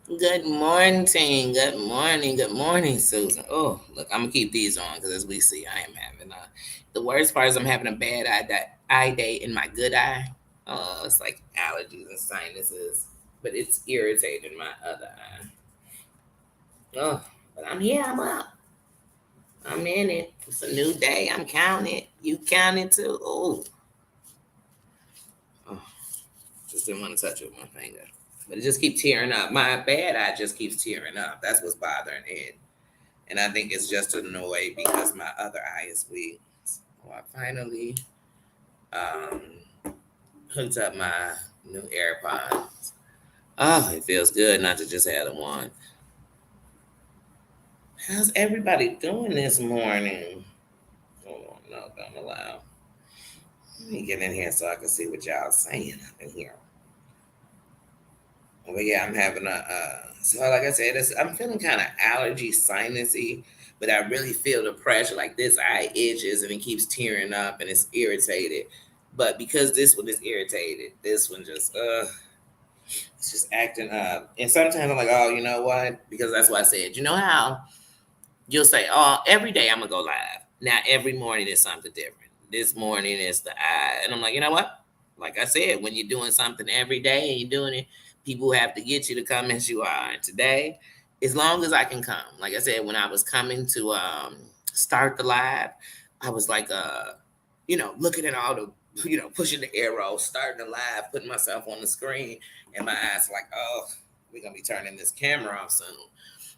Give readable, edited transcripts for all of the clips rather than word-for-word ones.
Good morning. Good morning. Good morning, Susan. Oh, look, I'm gonna keep these on because as we see, I am having the worst part is I'm having a bad eye day in my good eye. Oh, it's like allergies and sinuses, but it's irritating my other eye. Oh, but I'm here. I'm up. I'm in it. It's a new day. I'm counting. You counting too? Oh, just didn't want to touch it with my finger. But it just keeps tearing up. My bad eye just keeps tearing up. That's what's bothering it. And I think it's just annoyed because my other eye is weak. So I finally um, hooked up my new AirPods. Oh, it feels good not to just have them on. How's everybody doing this morning? Hold on, no, don't allow. Let me get in here so I can see what y'all saying up in here. But yeah, I'm having so like I said, I'm feeling kind of allergy sinusy, but I really feel the pressure. Like this eye itches and it keeps tearing up and it's irritated. But because this one is irritated, this one just it's just acting up. And sometimes I'm like, oh, you know what? Because that's why I said, you know how you'll say, oh, every day I'm gonna go live. Now every morning is something different. This morning is the eye, and I'm like, you know what? Like I said, when you're doing something every day and you're doing it, people have to get you to come as you are. And today, as long as I can come, like I said, when I was coming to start the live, I was like, looking at all the, pushing the arrow, starting the live, putting myself on the screen, and my eyes like, oh, we're gonna be turning this camera off soon,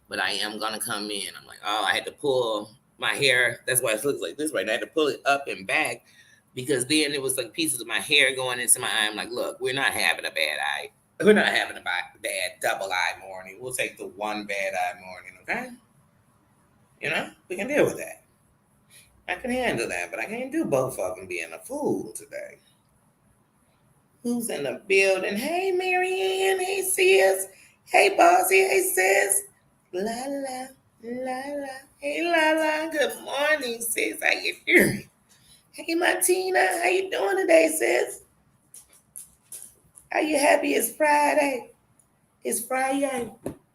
but I am gonna come in. I'm like, oh, I had to pull my hair. That's why it looks like this right now. I had to pull it up and back because then it was like pieces of my hair going into my eye. I'm like, look, we're not having a bad eye. We're not having a bad double eye morning. We'll take the one bad eye morning, okay? We can deal with that. I can handle that, but I can't do both of them being a fool today. Who's in the building? Hey, Marianne. Hey, sis. Hey, Bossy. Hey, sis. La la la la. Hey, la la. Good morning, sis. How you doing? Hey, Martina. How you doing today, sis? Are you happy it's Friday? It's Friday.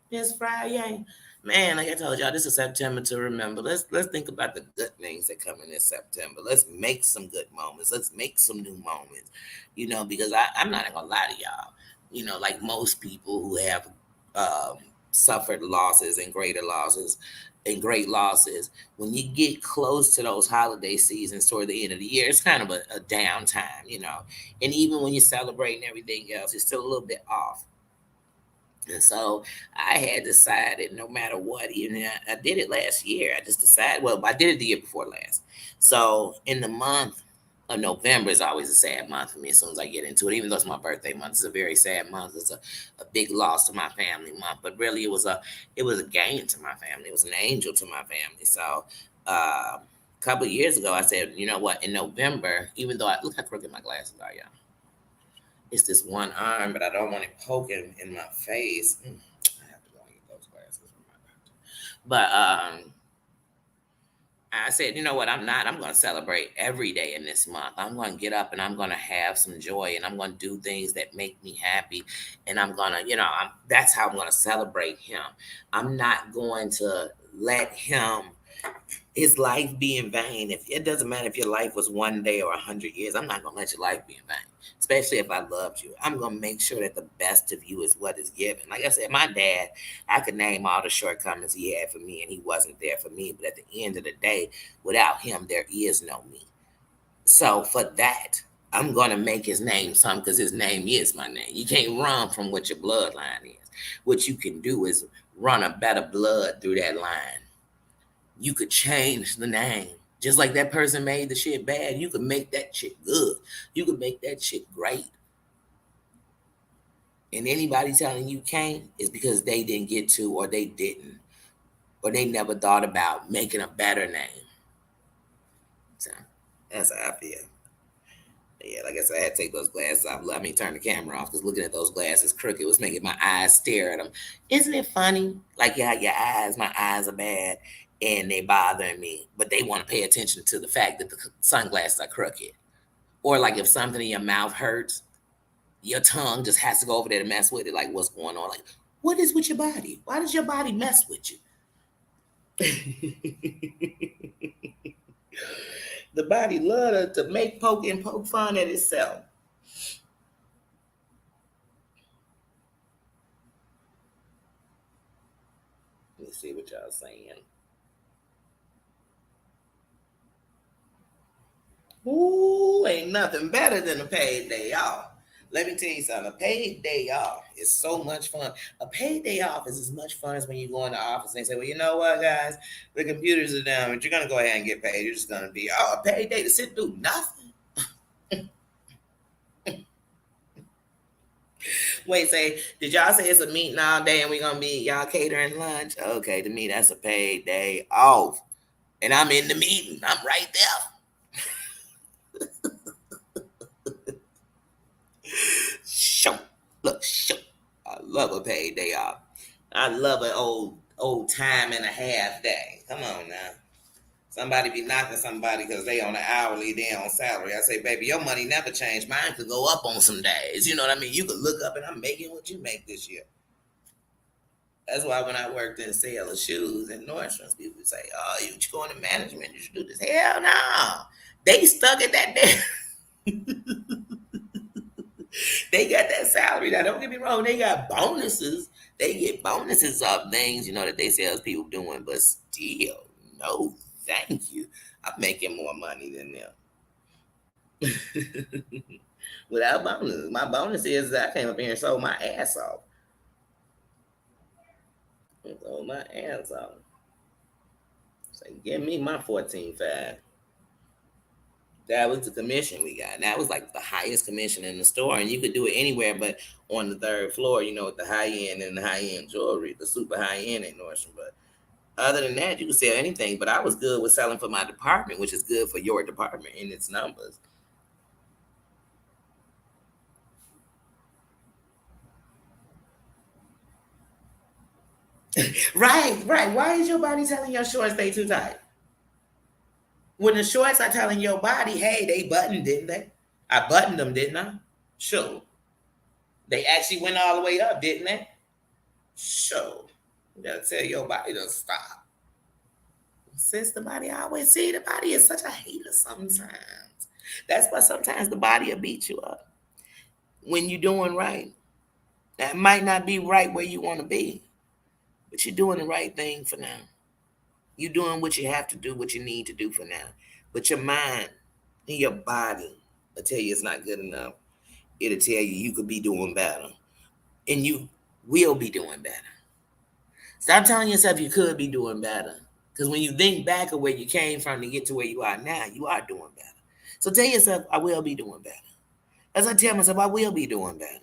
It's Friday. Man, like I told y'all, this is September to remember. Let's think about the good things that come in this September. Let's make some good moments. Let's make some new moments. Because I'm not gonna lie to y'all. Like most people who have um, suffered losses and greater losses and great losses, when you get close to those holiday seasons toward the end of the year, it's kind of a downtime. And even when you're celebrating everything else, it's still a little bit off. And so I had decided no matter what, even I did it last year. I just decided, well, I did it the year before last. So in the month of November is always a sad month for me as soon as I get into it, even though it's my birthday month. It's a very sad month. It's a big loss to my family month. But really it was a gain to my family. It was an angel to my family. So a couple of years ago I said, you know what, in November, even though I look how crooked my glasses are, y'all. It's this one arm, but I don't want it poking in my face. I have to go and get those glasses from my doctor. But I said, you know what? I'm going to celebrate every day in this month. I'm going to get up and I'm going to have some joy and I'm going to do things that make me happy. And I'm going to, that's how I'm going to celebrate him. I'm not going to let his life be in vain. If it doesn't matter if your life was 1 day or 100 years, I'm not gonna let your life be in vain. Especially if I loved you, I'm gonna make sure that the best of you is what is given. Like I said, my dad, I could name all the shortcomings he had for me, and he wasn't there for me. But at the end of the day, without him, there is no me. So for that, I'm gonna make his name something because his name is my name. You can't run from what your bloodline is. What you can do is run a better blood through that line. You could change the name. Just like that person made the shit bad, you could make that shit good. You could make that shit great. And anybody telling you can't is because they didn't get to, or they didn't, or they never thought about making a better name. So that's how I feel. Yeah, like I said, I had to take those glasses off. I mean, turn the camera off because looking at those glasses crooked was making my eyes stare at them. Isn't it funny? Like, yeah, my eyes are bad and they bothering me, but they want to pay attention to the fact that the sunglasses are crooked. Or like if something in your mouth hurts, your tongue just has to go over there to mess with it. Like, what's going on? Like, What is with your body? Why does your body mess with you? The body love to make poke and poke fun at itself. Let me see what y'all saying. Ooh, ain't nothing better than a paid day off. Let me tell you something. A paid day off is so much fun. A paid day off is as much fun as when you go in the office and say, well, you know what, guys? The computers are down, but you're going to go ahead and get paid. You're just going to be, a paid day to sit through nothing. Wait, say, did y'all say it's a meeting all day and we're going to be y'all catering lunch? Okay, to me, that's a paid day off. And I'm in the meeting. I'm right there. Show. Look, show. I love a paid day off. I love an old time and a half day. Come on now. Somebody be knocking somebody because they on an hourly, they on salary. I say, baby, your money never changed. Mine could go up on some days. You know what I mean? You could look up and I'm making what you make this year. That's why when I worked in sale of shoes in Nordstrom's, people would say, oh, you going to management? You should do this. Hell no. They stuck at that day. They got that salary. Now, don't get me wrong, they got bonuses. They get bonuses of things, that they salespeople doing, but still, no, thank you. I'm making more money than them. Without bonus. My bonus is that I came up here and sold my ass off. Sold my ass off. So give me my 14.5. That was the commission we got. That was like the highest commission in the store. And you could do it anywhere but on the third floor, with the high end and the high end jewelry, the super high end at Nordstrom. But other than that, you could sell anything. But I was good with selling for my department, which is good for your department in its numbers. Right, right. Why is your body telling your shorts stay too tight? When the shorts are telling your body, hey, they buttoned, didn't they? I buttoned them, didn't I? Sure. They actually went all the way up, didn't they? Sure. You gotta tell your body to stop. Since the body I always see the body is such a hater sometimes. That's why sometimes the body will beat you up when you're doing right. That might not be right where you want to be, but you're doing the right thing for now. You're doing what you have to do, what you need to do for now. But your mind and your body will tell you it's not good enough. It'll tell you you could be doing better. And you will be doing better. Stop telling yourself you could be doing better. Because when you think back of where you came from to get to where you are now, you are doing better. So tell yourself, I will be doing better. As I tell myself, I will be doing better.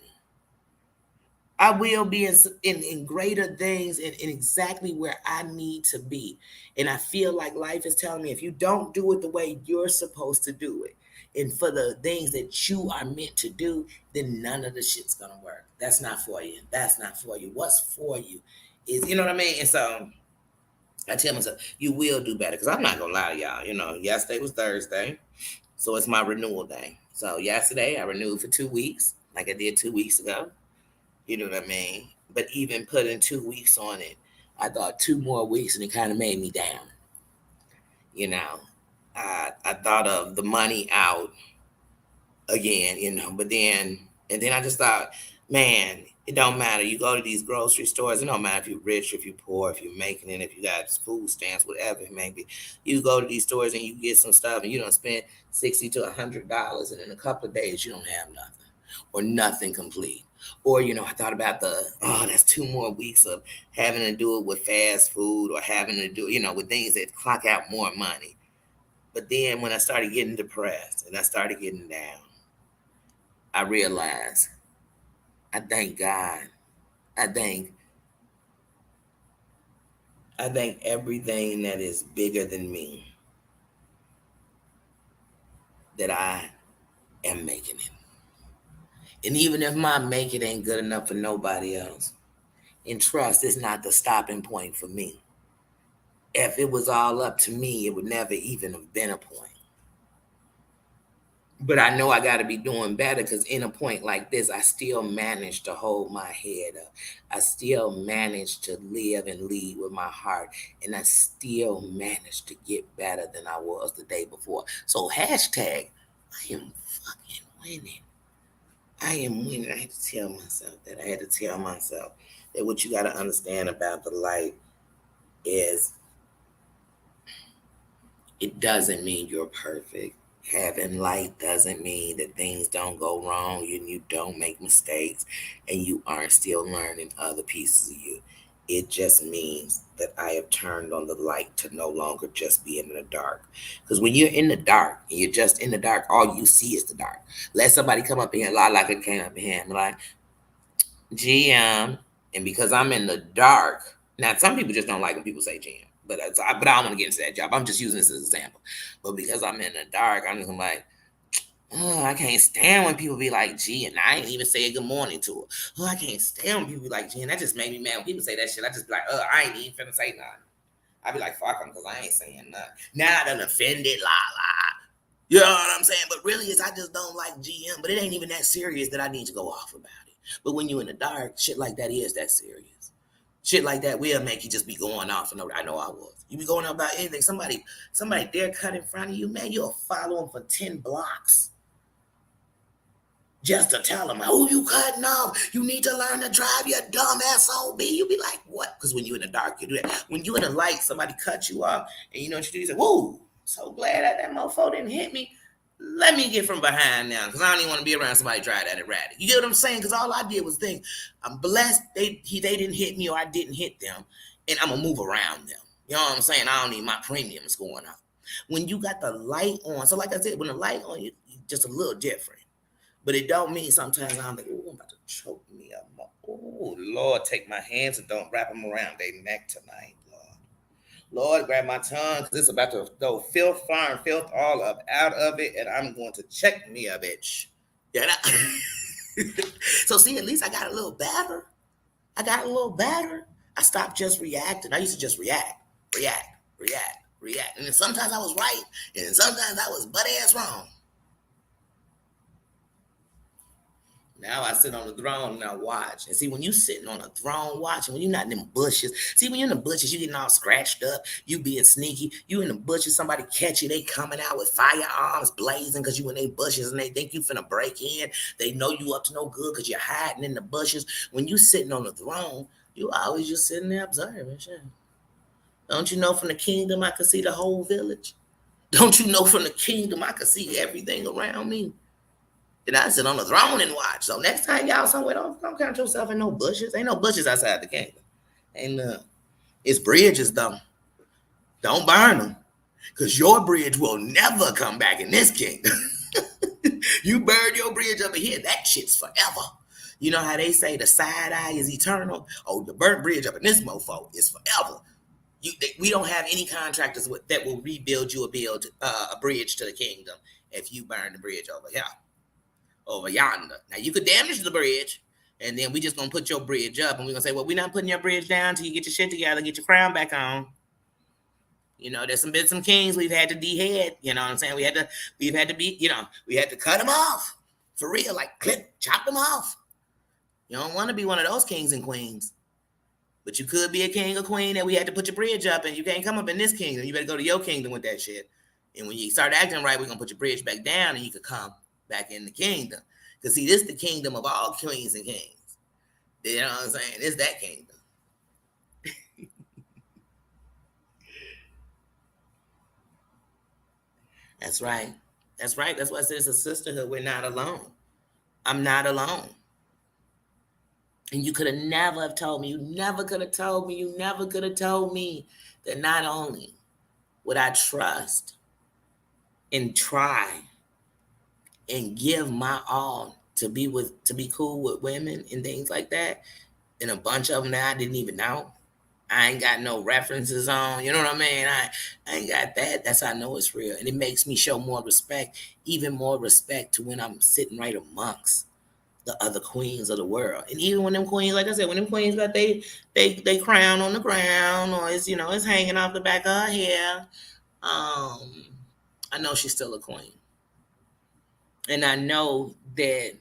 I will be in greater things and in exactly where I need to be. And I feel like life is telling me if you don't do it the way you're supposed to do it, and for the things that you are meant to do, then none of the shit's gonna work. That's not for you. That's not for you. What's for you is, you know what I mean? And so I tell myself, you will do better. Because I'm not gonna lie to y'all. Yesterday was Thursday. So it's my renewal day. So yesterday I renewed for 2 weeks, like I did 2 weeks ago. You know what I mean? But even putting 2 weeks on it, I thought 2 more weeks and it kind of made me down. You know, I thought of the money out again, but and then I just thought, man, it don't matter. You go to these grocery stores, it don't matter if you're rich, if you're poor, if you're making it, if you got food stamps, whatever it may be. You go to these stores and you get some stuff and you don't spend $60 to $100, and in a couple of days you don't have nothing or nothing complete. Or, I thought about that's 2 more weeks of having to do it with fast food or having to do, with things that clock out more money. But then when I started getting depressed and I started getting down, I realized, I thank God. I thank everything that is bigger than me that I am making it. And even if my make it ain't good enough for nobody else, and trust is not the stopping point for me. If it was all up to me, it would never even have been a point. But I know I got to be doing better because in a point like this, I still manage to hold my head up. I still manage to live and lead with my heart. And I still manage to get better than I was the day before. So, hashtag, I am fucking winning. I am winning. I had to tell myself that. I had to tell myself that what you got to understand about the light is it doesn't mean you're perfect. Having light doesn't mean that things don't go wrong and you don't make mistakes and you aren't still learning other pieces of you. It just means that I have turned on the light to no longer just be in the dark. Because when you're in the dark and you're just in the dark, all you see is the dark. Let somebody come up in here, like it came up in here and be like, GM, and because I'm in the dark. Now, some people just don't like when people say GM, but I don't want to get into that job. I'm just using this as an example. But because I'm in the dark, I'm just like, oh, I can't stand when people be like G, and I ain't even say good morning to her. Oh, I can't stand when people be like G, and that just made me mad. When people say that shit, I just be like, I ain't even finna say nothing. I be like, fuck them, because I ain't saying nothing. Now I done offended, la la. You know what I'm saying? But really, is I just don't like GM. But it ain't even that serious that I need to go off about it. But when you in the dark, shit like that is that serious. Shit like that will make you just be going off. And I know I was. You be going on about anything. Somebody dare cut in front of you, man. You'll follow them for 10 blocks just to tell them, who you cutting off? You need to learn to drive, your dumb SOB. You be like, what? Because when you in the dark, you do that. When you in the light, somebody cut you off, and you know what you do? You say, whoa, so glad that mofo didn't hit me. Let me get from behind now, because I don't even want to be around somebody drive that erratic. You get what I'm saying? Because all I did was think, I'm blessed they didn't hit me or I didn't hit them, and I'm going to move around them. You know what I'm saying? I don't need my premiums going up. When you got the light on, so like I said, when the light on, you just a little different. But it don't mean sometimes I'm like, oh, I'm about to choke me up. Oh, Lord, take my hands and don't wrap them around their neck tonight, Lord. Lord, grab my tongue because it's about to go filth, fire, and filth all up out of it, and I'm going to check me a bitch. Yeah. So see, at least I got a little better. I stopped just reacting. I used to just react. And then sometimes I was right, and sometimes I was butt ass wrong. Now I sit on the throne and I watch. And see, when you sitting on a throne watching, when you're not in them bushes, see, when you're in the bushes, you getting all scratched up, you being sneaky, you in the bushes, somebody catch you, they coming out with firearms blazing because you in they bushes and they think you finna break in. They know you up to no good because you're hiding in the bushes. When you sitting on the throne, you always just sitting there observing shit. Don't you know from the kingdom I could see the whole village? Don't you know from the kingdom I could see everything around me? Then I sit on the throne and watch. So next time y'all somewhere, don't count yourself in no bushes. Ain't no bushes outside the kingdom. Ain't it's bridges though. Don't burn them. Because your bridge will never come back in this kingdom. You burn your bridge over here, that shit's forever. You know how they say the side eye is eternal? Oh, the burnt bridge up in this mofo is forever. We don't have any contractors that will rebuild you or build a bridge to the kingdom if you burn the bridge over here. Over yonder. Now you could damage the bridge, and then we just gonna put your bridge up, and we're gonna say, well, we're not putting your bridge down till you get your shit together, get your crown back on. You know, there's been some kings we've had to dehead. You know what I'm saying? We've had to be, we had to cut them off for real, like clip, chop them off. You don't want to be one of those kings and queens, but you could be a king or queen that we had to put your bridge up, and you can't come up in this kingdom. You better go to your kingdom with that shit. And when you start acting right, we're gonna put your bridge back down, and you could come back in the kingdom. Because see, this is the kingdom of all queens and kings. You know what I'm saying? It's that kingdom. That's right. That's right. That's why I said it's a sisterhood. We're not alone. I'm not alone. And you could have never have told me. You never could have told me. You never could have told me that not only would I trust and try and give my all to be cool with women and things like that, and a bunch of them that I didn't even know. I ain't got no references on, you know what I mean? I ain't got that. That's how I know it's real. And it makes me show more respect, even more respect to when I'm sitting right amongst the other queens of the world. And even when them queens, like I said, when them queens got they crown on the ground, or it's hanging off the back of her hair, I know she's still a queen. And I know that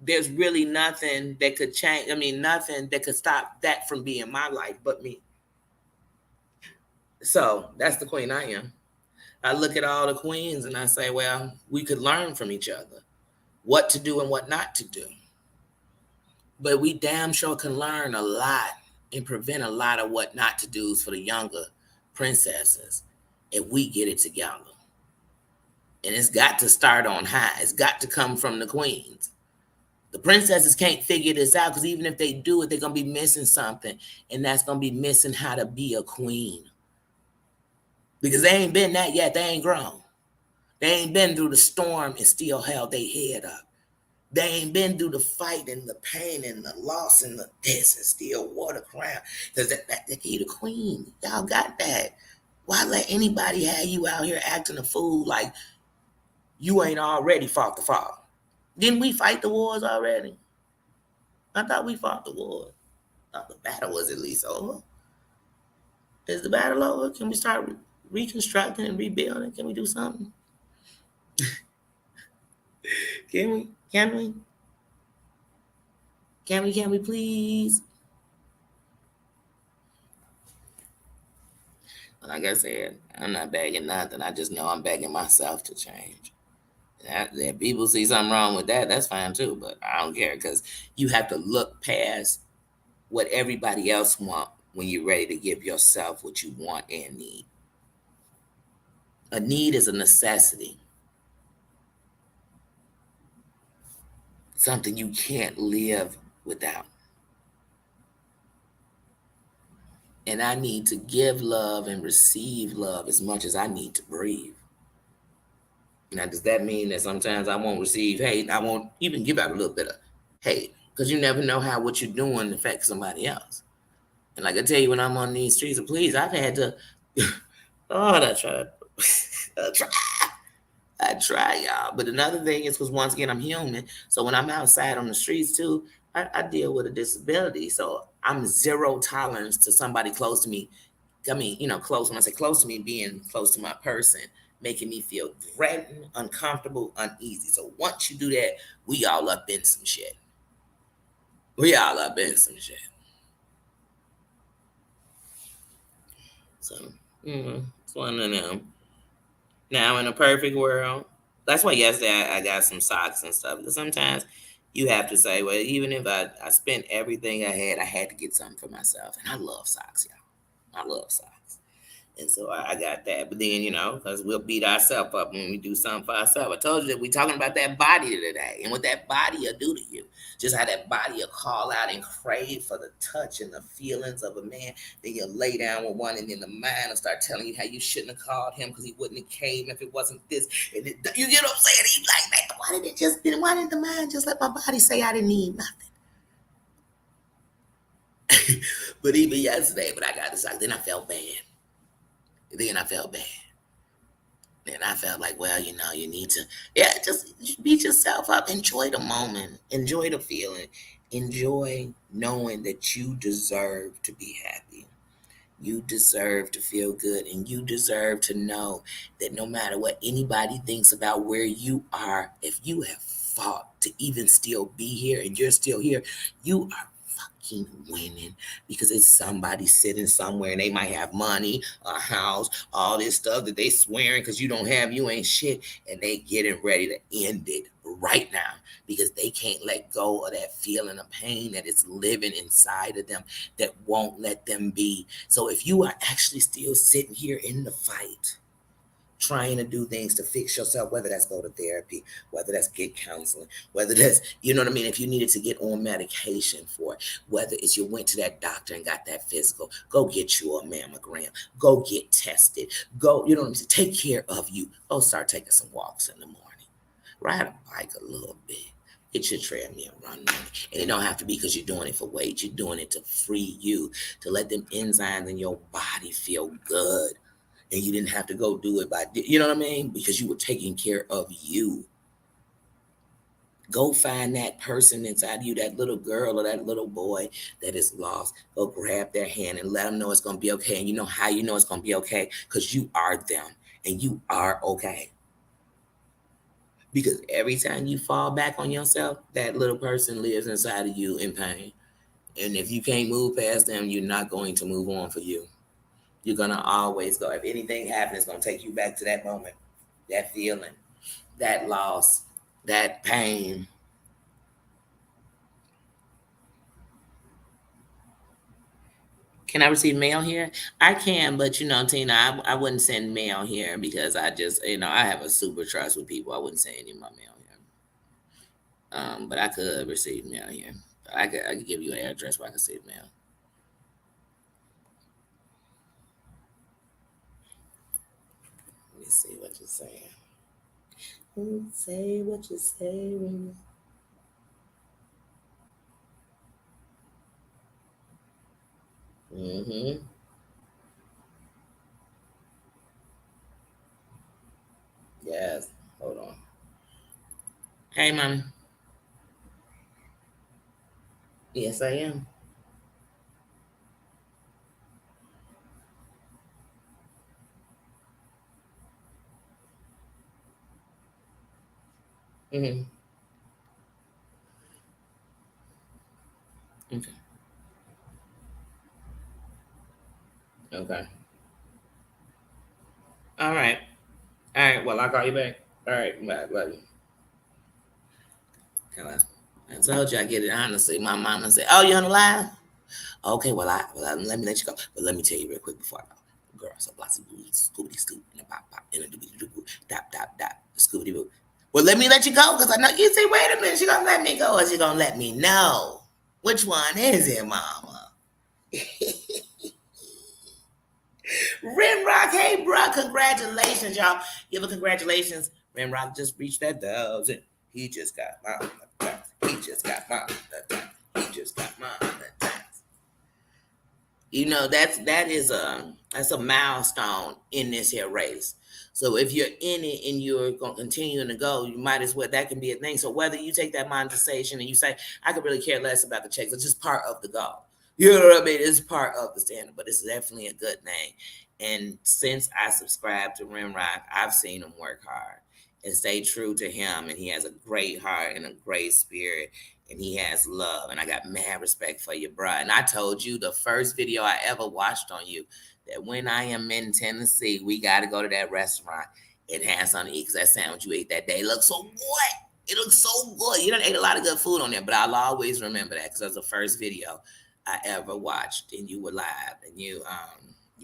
there's really nothing that could change. I mean, nothing that could stop that from being my life but me. So that's the queen I am. I look at all the queens and I say, well, we could learn from each other what to do and what not to do. But we damn sure can learn a lot and prevent a lot of what not to do's for the younger princesses if we get it together. And it's got to start on high. It's got to come from the queens. The princesses can't figure this out because even if they do it, they're going to be missing something. And that's going to be missing how to be a queen. Because they ain't been that yet. They ain't grown. They ain't been through the storm and still held their head up. They ain't been through the fight and the pain and the loss and the this and still wore the crown. Because that you the queen. Y'all got that. Why let anybody have you out here acting a fool like you ain't already fought the fall? Didn't we fight the wars already? I thought we fought the war. I thought the battle was at least over. Is the battle over? Can we start reconstructing and rebuilding? Can we do something? Can we? Can we? Can we please? Like I said, I'm not begging nothing. I just know I'm begging myself to change. If people see something wrong with that, that's fine too. But I don't care because you have to look past what everybody else want when you're ready to give yourself what you want and need. A need is a necessity, something you can't live without. And I need to give love and receive love as much as I need to breathe. Now, does that mean that sometimes I won't receive hate? I won't even give out a little bit of hate because you never know how what you're doing affects somebody else. And like I tell you, when I'm on these streets of please, I've had to, Lord, I tried. I try. I try, y'all. But another thing is because once again, I'm human. So when I'm outside on the streets too, I deal with a disability. So I'm zero tolerance to somebody close to me. I mean, close. When I say close to me, being close to my person, making me feel threatened, uncomfortable, uneasy. So once you do that, we all up in some shit. We all up in some shit. So, it's one of them. Now, in a perfect world, that's why yesterday I got some socks and stuff. Because sometimes you have to say, well, even if I spent everything I had to get something for myself. And I love socks, y'all. I love socks. And so I got that. But then, because we'll beat ourselves up when we do something for ourselves. I told you that we're talking about that body today and what that body will do to you. Just how that body will call out and crave for the touch and the feelings of a man. Then you'll lay down with one and then the mind will start telling you how you shouldn't have called him because he wouldn't have came if it wasn't this. And you get what I'm saying? He's like, man, why did the mind just let my body say I didn't need nothing? But even yesterday, when I got the sock, then I felt bad. Then I felt bad. And I felt like, well, you need to, just beat yourself up. Enjoy the moment. Enjoy the feeling. Enjoy knowing that you deserve to be happy. You deserve to feel good. And you deserve to know that no matter what anybody thinks about where you are, if you have fought to even still be here and you're still here, you are fucking winning because it's somebody sitting somewhere and they might have money, a house, all this stuff that they swearing because you don't have, you ain't shit, and they getting ready to end it right now because they can't let go of that feeling of pain that is living inside of them that won't let them be. So if you are actually still sitting here in the fight, trying to do things to fix yourself, whether that's go to therapy, whether that's get counseling, whether that's, you know what I mean? If you needed to get on medication for it, whether it's you went to that doctor and got that physical, go get you a mammogram, go get tested, go, you know what I'm saying? Take care of you. Go start taking some walks in the morning. Ride a bike a little bit. Get your treadmill running. And it don't have to be because you're doing it for weight. You're doing it to free you, to let them enzymes in your body feel good. And you didn't have to go do it you know what I mean? Because you were taking care of you. Go find that person inside you, that little girl or that little boy that is lost. Go grab their hand and let them know it's going to be okay. And you know how you know it's going to be okay? Because you are them and you are okay. Because every time you fall back on yourself, that little person lives inside of you in pain. And if you can't move past them, you're not going to move on for you. You're gonna always go. If anything happens, it's gonna take you back to that moment, that feeling, that loss, that pain. Can I receive mail here? I can, but Tina, I wouldn't send mail here because I just, I have a super trust with people. I wouldn't send any of my mail here. But I could receive mail here. I could give you an address where I could receive mail. Let me see what you're saying. Say what you say. Mm-hmm. Yes. Hold on. Hey, mommy. Yes, I am. Mm-hmm. Okay. Okay. All right. All right. Well, I'll call you back. All right. Bye. Love you. Hello. I told you I get it honestly. My mama said, "Oh, you on the line? Okay. Let me let you go. But let me tell you real quick before I go. Girl, so lots of scoopity scoop and a pop pop and a doobie doo dap dap dap scoopity boo. Well, let me let you go because I know you say, wait a minute, she gonna let me go or she gonna let me know? Which one is it, mama? Rimrock, hey, bro, congratulations, y'all. Give a congratulations. Rimrock just reached that thousand. He just got mine. He just got mine. He just got mine. That's a milestone in this here race. So if you're in it and you're going to continue to go, you might as well, that can be a thing. So whether you take that monetization and you say, I could really care less about the checks, it's just part of the goal. You know what I mean? It's part of the standard, but it's definitely a good thing. And since I subscribe to Rimrock, I've seen him work hard and stay true to him. And he has a great heart and a great spirit and he has love. And I got mad respect for you, bro. And I told you the first video I ever watched on you that when I am in Tennessee, we got to go to that restaurant and have something to eat because that sandwich you ate that day looks so good. It looks so good. You done ate a lot of good food on there, but I'll always remember that because that was the first video I ever watched, and you were live, and you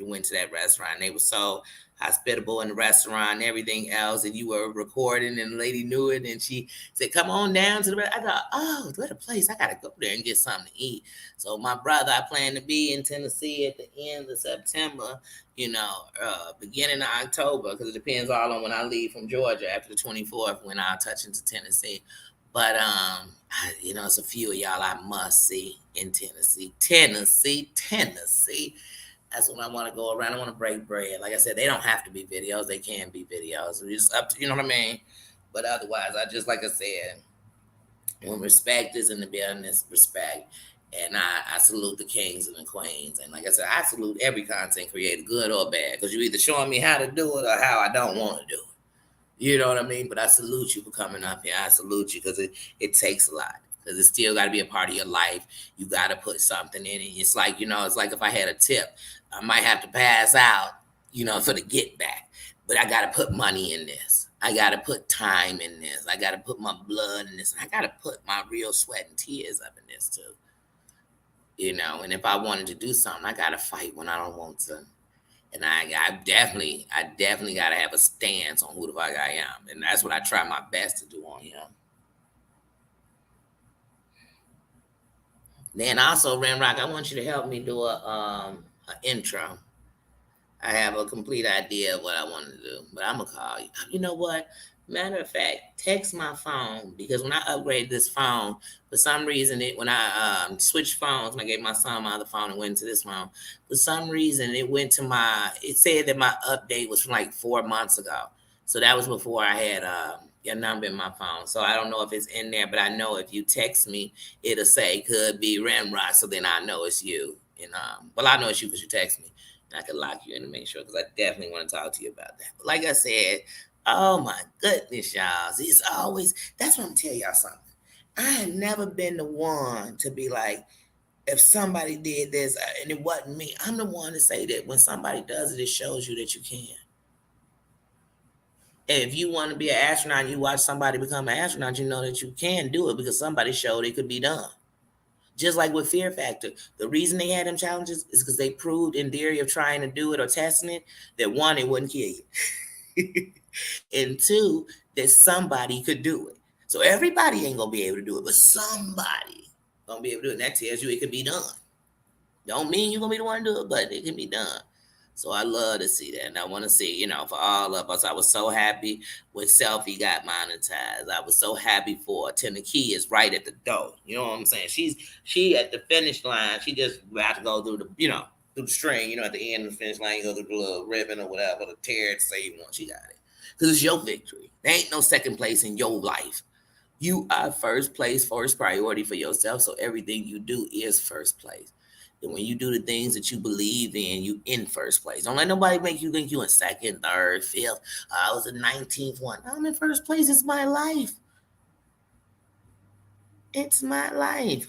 went to that restaurant. And they were so hospitable in the restaurant and everything else, and you were recording, and the lady knew it, and she said, "Come on down to the." I thought, "Oh, what a place! I gotta go there and get something to eat." So my brother, I plan to be in Tennessee at the end of September, beginning of October, because it depends all on when I leave from Georgia after the 24th when I'll touch into Tennessee. But it's a few of y'all I must see in Tennessee. Tennessee. That's when I want to go around. I want to break bread. Like I said, they don't have to be videos. They can be videos. It's up to, you know what I mean? But otherwise, like I said, when respect is in the business, respect. And I salute the kings and the queens. And like I said, I salute every content creator, good or bad, because you're either showing me how to do it or how I don't want to do it. You know what I mean? But I salute you for coming up here. I salute you because it takes a lot. Because it's still got to be a part of your life. You got to put something in it. It's like, it's like if I had a tip, I might have to pass out, for the get back. But I got to put money in this. I got to put time in this. I got to put my blood in this. I got to put my real sweat and tears up in this too. And if I wanted to do something, I got to fight when I don't want to. And I definitely got to have a stance on who the fuck I am, and that's what I try my best to do on here. Then also, Ramrock, I want you to help me do a intro. I have a complete idea of what I want to do, but I'm gonna call you. You know what? Matter of fact, text my phone because when I upgraded this phone, for some reason, when I switched phones, when I gave my son my other phone and went to this phone, for some reason, it said that my update was from like 4 months ago. So that was before I had your number in my phone. So I don't know if it's in there, but I know if you text me, it'll say could be Ramrod. So then I know it's you. And I know it's you because you text me. I can lock you in to make sure because I definitely want to talk to you about that. But like I said, Oh my goodness, y'all. It's always, that's what I'm telling y'all something. I have never been the one to be like, if somebody did this and it wasn't me, I'm the one to say that when somebody does it, it shows you that you can. And if you want to be an astronaut, you watch somebody become an astronaut, you know that you can do it because somebody showed it could be done. Just like with Fear Factor, the reason they had them challenges is because they proved in theory of trying to do it or testing it that one, it wouldn't kill you. And two, that somebody could do it. So everybody ain't gonna be able to do it, but somebody gonna be able to do it. And that tells you it could be done. Don't mean you're gonna be the one to do it, but it can be done. So I love to see that. And I want to see, for all of us. I was so happy when Selfie got monetized. I was so happy for Tina Key is right at the door. You know what I'm saying? She at the finish line. She just about to go through the, through the string, at the end of the finish line, you go through the little ribbon or whatever, the tear to say you want. She got it. Because it's your victory. There ain't no second place in your life. You are first place, first priority for yourself. So everything you do is first place. And when you do the things that you believe in, you in first place. Don't let nobody make you think you in second, third, fifth. I was the 19th one. I'm in first place. It's my life. It's my life.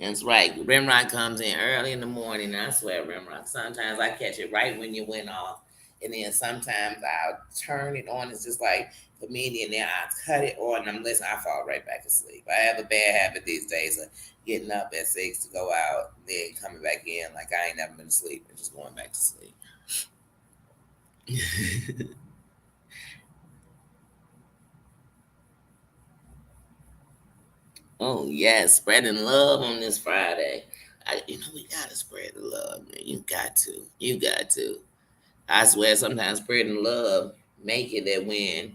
That's right. Rimrock comes in early in the morning. I swear, Rimrock. Sometimes I catch it right when you went off. And then sometimes I'll turn it on. It's just like comedian. Then I cut it on and I'm listening. I fall right back asleep. I have a bad habit these days of getting up at 6 to go out, then coming back in like I ain't never been asleep and just going back to sleep. Oh yes, spreading love on this Friday. We gotta spread the love, man. You got to. You got to. I swear, sometimes spreading love make it that when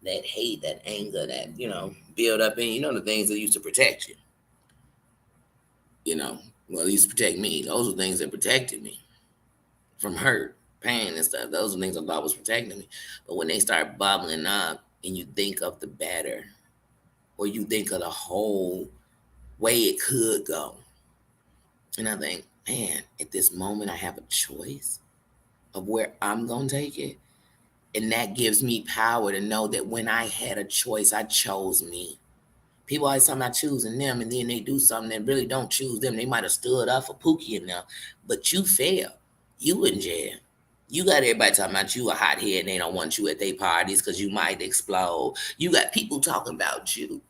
that hate, that anger, that build up in the things that used to protect you. Well, it used to protect me. Those are things that protected me from hurt, pain, and stuff. Those are things I thought was protecting me. But when they start bubbling up, and you think of the better, or you think of the whole way it could go, and I think, man, at this moment I have a choice of where I'm gonna take it. And that gives me power to know that when I had a choice, I chose me. People always talking about choosing them, and then they do something that really don't choose them. They might have stood up for Pookie and them, but you failed. You in jail. You got everybody talking about you a hothead and they don't want you at their parties because you might explode. You got people talking about you.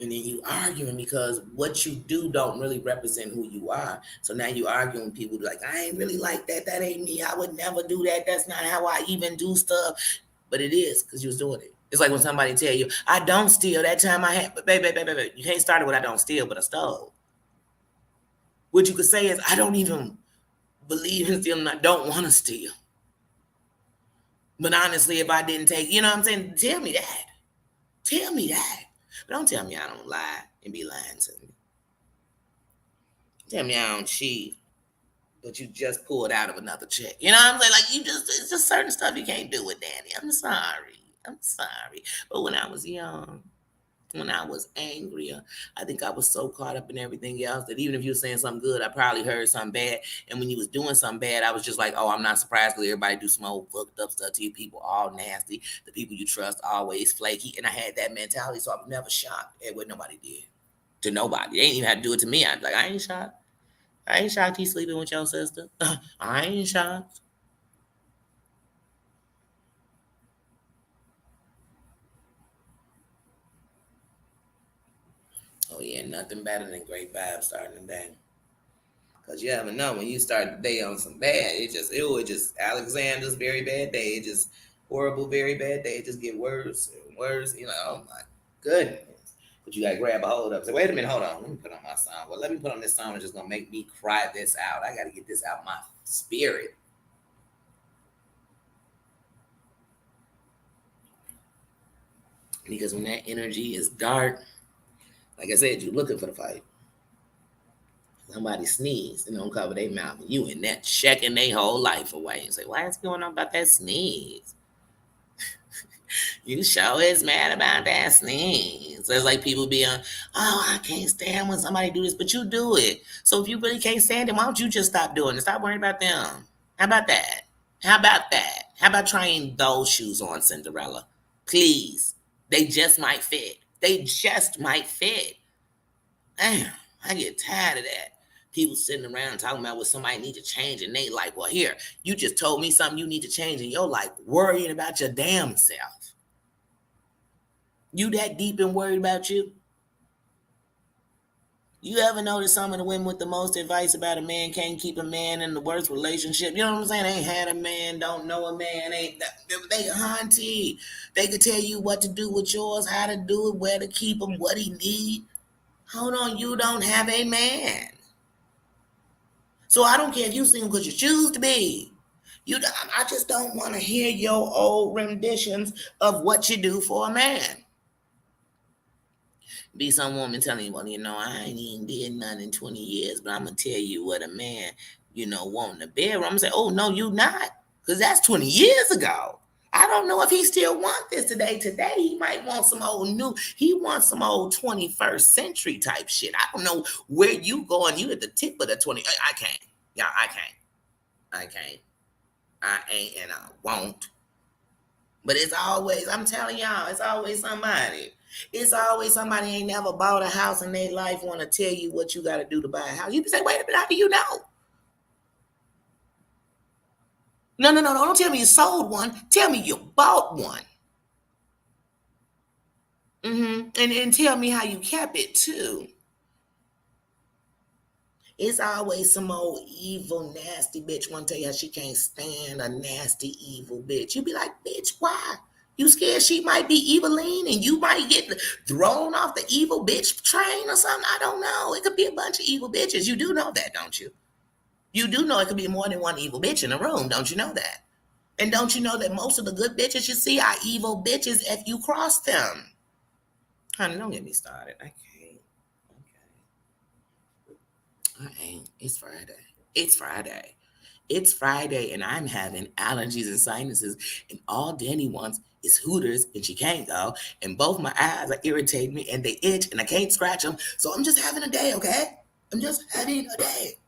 And then you arguing because what you do don't really represent who you are. So now you arguing with people like, I ain't really like that. That ain't me. I would never do that. That's not how I even do stuff. But it is because you was doing it. It's like when somebody tell you, I don't steal. That time I had, but baby, you can't start it with I don't steal, but I stole. What you could say is, I don't even believe in stealing. I don't want to steal. But honestly, if I didn't take, you know what I'm saying? Tell me that. Tell me that. But don't tell me I don't lie and be lying to me. Tell me I don't cheat, but you just pulled out of another check. You know what I'm saying? Like it's just certain stuff you can't do with Danny. I'm sorry. But when I was young, when I was angrier, I think I was so caught up in everything else that even if you were saying something good, I probably heard something bad. And when you was doing something bad, I was just like, oh, I'm not surprised because everybody do some old fucked up stuff to you. People all nasty. The people you trust always flaky. And I had that mentality, so I'm never shocked at what nobody did. To nobody. They ain't even had to do it to me. I'd be like, I ain't shocked. I ain't shocked he's sleeping with your sister. I ain't shocked. Oh yeah, nothing better than great vibes starting the day. Cause you never know when you start the day on some bad, it would just Alexander's very bad day. It just horrible, very bad day. It just get worse and worse. Oh my goodness. But you gotta grab a hold of. Say, wait a minute, hold on. Let me put on my song. Well, let me put on this song that's just gonna make me cry this out. I gotta get this out my spirit. Because when that energy is dark, like I said, you're looking for the fight. Somebody sneeze and don't cover their mouth. You in that checking their whole life away and say, why is going on about that sneeze? You sure is mad about that sneeze. So it's like people being, oh, I can't stand when somebody do this, but you do it. So if you really can't stand it, why don't you just stop doing it? Stop worrying about them. How about that? How about that? How about trying those shoes on, Cinderella? Please. They just might fit. They just might fit. Damn, I get tired of that. People sitting around talking about what somebody need to change, and they like, well, here, you just told me something you need to change in your life, worrying about your damn self. You that deep and worried about you? You ever notice some of the women with the most advice about a man can't keep a man in the worst relationship? You know what I'm saying? Ain't had a man, don't know a man, ain't they auntie. They could tell you what to do with yours, how to do it, where to keep him, what he need. Hold on, you don't have a man. So I don't care if you single because you choose to be. I just don't want to hear your old renditions of what you do for a man. Be some woman telling you, well, I ain't even did nothing in 20 years, but I'm going to tell you what a man, want in the bedroom. I'm going to say, oh, no, you not. Because that's 20 years ago. I don't know if he still want this today. Today, he might want some he wants some old 21st century type shit. I don't know where you going. You at the tip of the 20. I can't. Yeah, I can't. I can't. I ain't and I won't. But it's always, I'm telling y'all, it's always somebody. It's always somebody ain't never bought a house in their life want to tell you what you got to do to buy a house. You can say, wait a minute, how do you know? No. Don't tell me you sold one. Tell me you bought one. And tell me how you kept it too. It's always some old evil, nasty bitch want to tell you how she can't stand a nasty, evil bitch. You be like, bitch, why? You scared she might be Eveline and you might get thrown off the evil bitch train or something? I don't know. It could be a bunch of evil bitches. You do know that, don't you? You do know it could be more than one evil bitch in a room. Don't you know that? And don't you know that most of the good bitches you see are evil bitches if you cross them? Honey, don't get me started. I can't. Okay. I ain't. It's Friday. It's Friday. It's Friday, and I'm having allergies and sinuses, and all Danny wants is Hooters, and she can't go. And both my eyes are irritating me, and they itch, and I can't scratch them. So I'm just having a day, okay? I'm just having a day.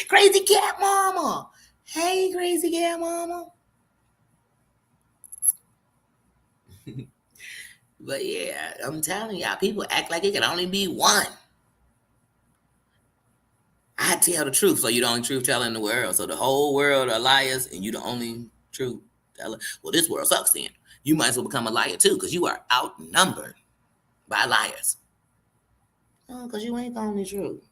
Crazy cat mama. Hey, crazy cat mama. But yeah, I'm telling y'all, people act like it can only be one. I tell the truth, so you're the only truth teller in the world. So the whole world are liars, and you the only truth teller. Well, this world sucks then. You might as well become a liar too, because you are outnumbered by liars. Oh, because you ain't the only truth.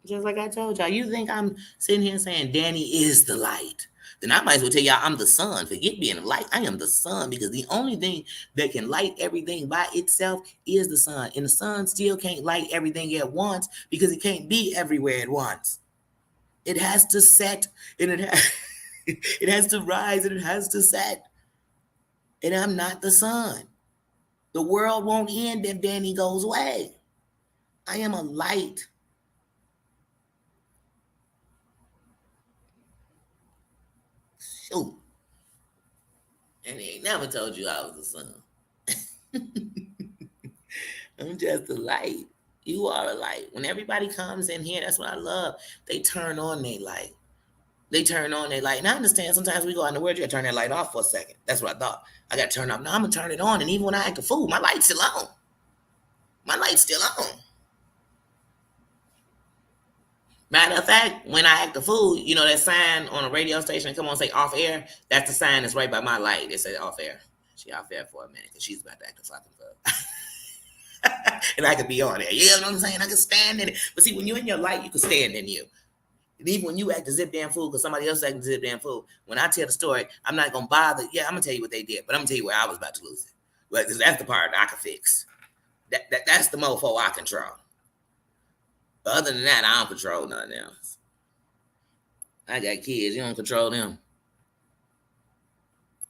Just like I told y'all, you think I'm sitting here saying Danny is the light. Then I might as well tell y'all I'm the sun. Forget being a light. I am the sun because the only thing that can light everything by itself is the sun. And the sun still can't light everything at once because it can't be everywhere at once. It has to set and it has to rise and it has to set. And I'm not the sun. The world won't end if Danny goes away. I am a light. Shoot. And he ain't never told you I was the sun. I'm just a light. You are a light. When everybody comes in here, that's what I love. They turn on their light. They turn on their light. And I understand sometimes we go out in the world, you gotta turn that light off for a second. That's what I thought. I gotta turn off. Now I'm gonna turn it on. And even when I act a fool, my light's still on. My light's still on. Matter of fact, when I act a fool, that sign on a radio station, come on, say off air, that's the sign that's right by my light. It says off air. She off air for a minute because she's about to act a fucking fool. And I could be on there. You know what I'm saying? I could stand in it. But see, when you're in your light, you can stand in you. And even when you act a zip damn fool because somebody else acting a zip damn fool, when I tell the story, I'm not going to bother. Yeah, I'm going to tell you what they did, but I'm going to tell you where I was about to lose it. But that's the part I can fix. That's the mofo I control. But other than that, I don't control nothing else. I got kids. You don't control them.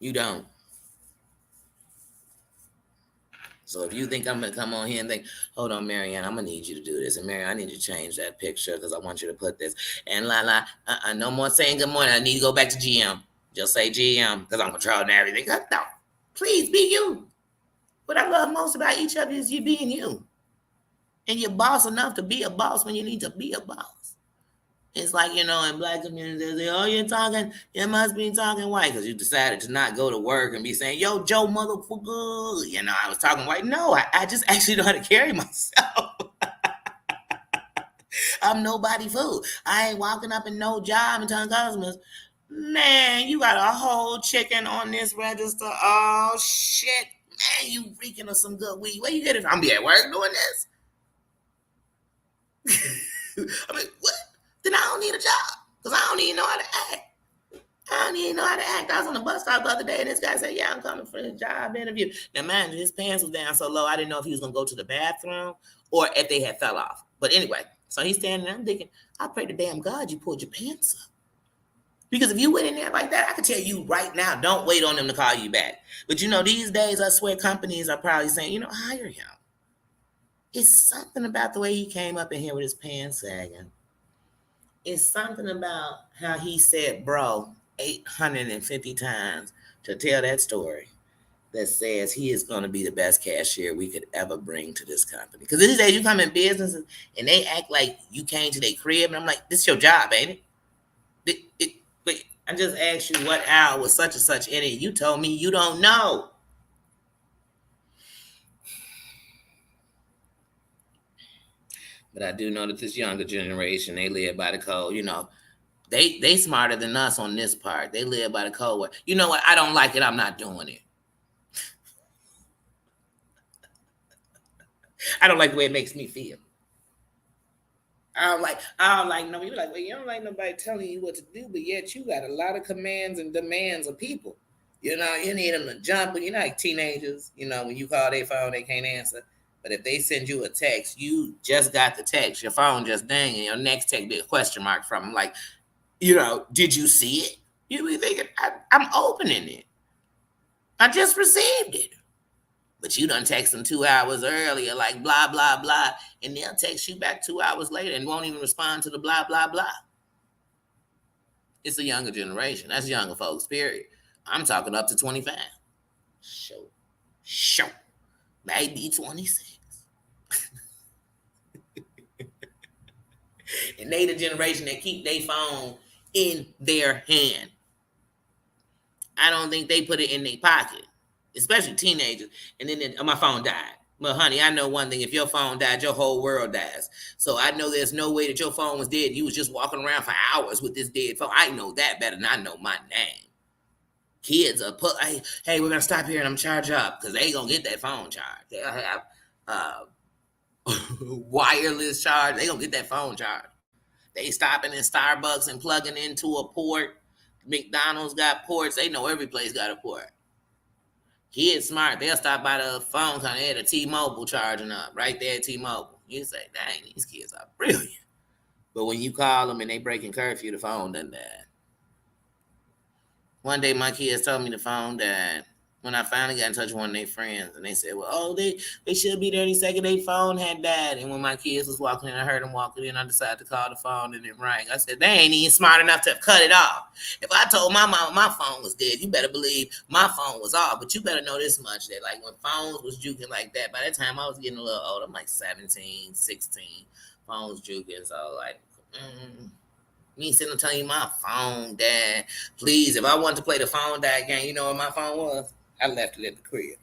You don't. So if you think I'm going to come on here and think, hold on, Marianne, I'm going to need you to do this. And Marianne, I need you to change that picture because I want you to put this. And no more saying good morning. I need to go back to GM. Just say GM because I'm controlling everything. No. Please be you. What I love most about each of you is you being you. And you're boss enough to be a boss when you need to be a boss. It's like, in black communities, they say, oh, you're talking, you must be talking white because you decided to not go to work and be saying, yo, Joe motherfucker. I was talking white. No, I just actually know how to carry myself. I'm nobody fool. I ain't walking up in no job and telling customers, man, you got a whole chicken on this register. Oh, shit. Man, you reeking of some good weed. Where you get it from? I'm be at work doing this. I mean, what? Then I don't need a job because I don't even know how to act. I don't even know how to act. I was on the bus stop the other day and this guy said, yeah, I'm coming for this job interview. Now, man, his pants was down so low, I didn't know if he was going to go to the bathroom or if they had fell off. But anyway, so he's standing there. I'm thinking, I pray to damn God you pulled your pants up. Because if you went in there like that, I could tell you right now, don't wait on them to call you back. But these days, I swear companies are probably saying, hire him. It's something about the way he came up in here with his pants sagging. It's something about how he said, bro, 850 times to tell that story that says he is going to be the best cashier we could ever bring to this company. Because these days you come in businesses and they act like you came to their crib. And I'm like, this is your job, ain't it? But I just asked you what hour was such and such in it. You told me you don't know. But I do know that this younger generation, they live by the code. They smarter than us on this part. They live by the code where, you know what, I don't like it, I'm not doing it. I don't like the way it makes me feel. I don't like no, you're like, well, you don't like nobody telling you what to do, but yet you got a lot of commands and demands of people. You need them to jump, but you're like teenagers, when you call their phone, they can't answer. But if they send you a text, you just got the text, your phone just dang, and your next text be a question mark from them. Like, did you see it? You be thinking, I'm opening it. I just received it. But you done text them 2 hours earlier, like blah, blah, blah. And they'll text you back 2 hours later and won't even respond to the blah, blah, blah. It's the younger generation. That's younger folks, period. I'm talking up to 25. Sure. Maybe 26. And they the generation that keep their phone in their hand. I don't think they put it in their pocket, especially teenagers. And then my phone died. Well, honey, I know one thing. If your phone died, your whole world dies. So I know there's no way that your phone was dead. You was just walking around for hours with this dead phone. I know that better than I know my name. Kids are hey, we're going to stop here and I'm charge up because they going to get that phone charged. They'll have wireless charge. They going to get that phone charged. They stopping in Starbucks and plugging into a port. McDonald's got ports. They know every place got a port. Kids smart. They'll stop by the phone company at a T-Mobile charging up right there at T-Mobile. You say, dang, these kids are brilliant. But when you call them and they breaking curfew, the phone doesn't die. One day my kids told me the phone died. When I finally got in touch with one of their friends, and they said, well, they should be there any second. Their phone had died. And when my kids was walking in, I heard them walking in, I decided to call the phone and it rang. I said, they ain't even smart enough to cut it off. If I told my mama my phone was dead, you better believe my phone was off. But you better know this much, that like when phones was juking like that, by that time I was getting a little older. I'm like 17, 16. Phones juking, so like, me sitting there telling you my phone died. Please, if I wanted to play the phone died game, you know what my phone was? I left it at the crib.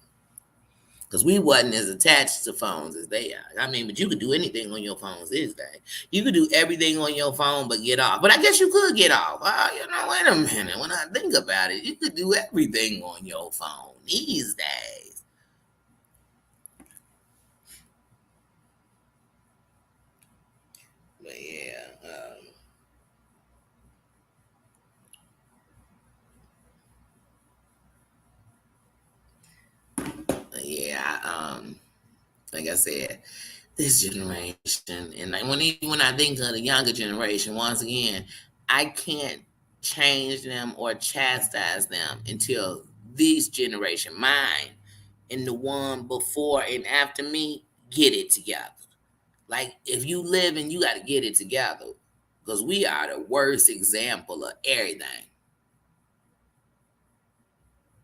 Because we wasn't as attached to phones as they are. I mean, but you could do anything on your phones these days. You could do everything on your phone but get off. But I guess you could get off. Wait a minute. When I think about it, you could do everything on your phone these days. But yeah. Like I said, this generation, and like when I think of the younger generation, once again, I can't change them or chastise them until this generation, mine, and the one before and after me, get it together. Like if you live and you got to get it together, because we are the worst example of everything.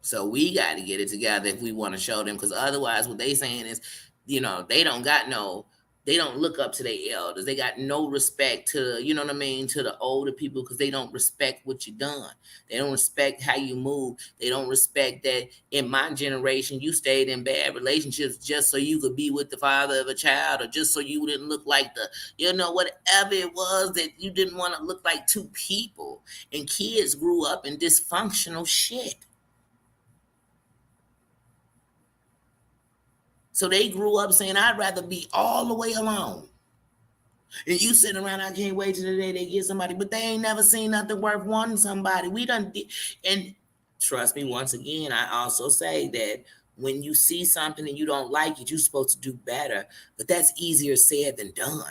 So we got to get it together if we want to show them, because otherwise, what they saying is, they don't got no, they don't look up to their elders. They got no respect to, you know what I mean, to the older people, because they don't respect what you done. They don't respect how you move. They don't respect that in my generation, you stayed in bad relationships just so you could be with the father of a child, or just so you didn't look like whatever it was that you didn't want to look like two people. And kids grew up in dysfunctional shit. So they grew up saying, I'd rather be all the way alone. And you sitting around, I can't wait till the day they get somebody, but they ain't never seen nothing worth wanting somebody. We done did. And trust me, once again, I also say that when you see something and you don't like it, you're supposed to do better. But that's easier said than done.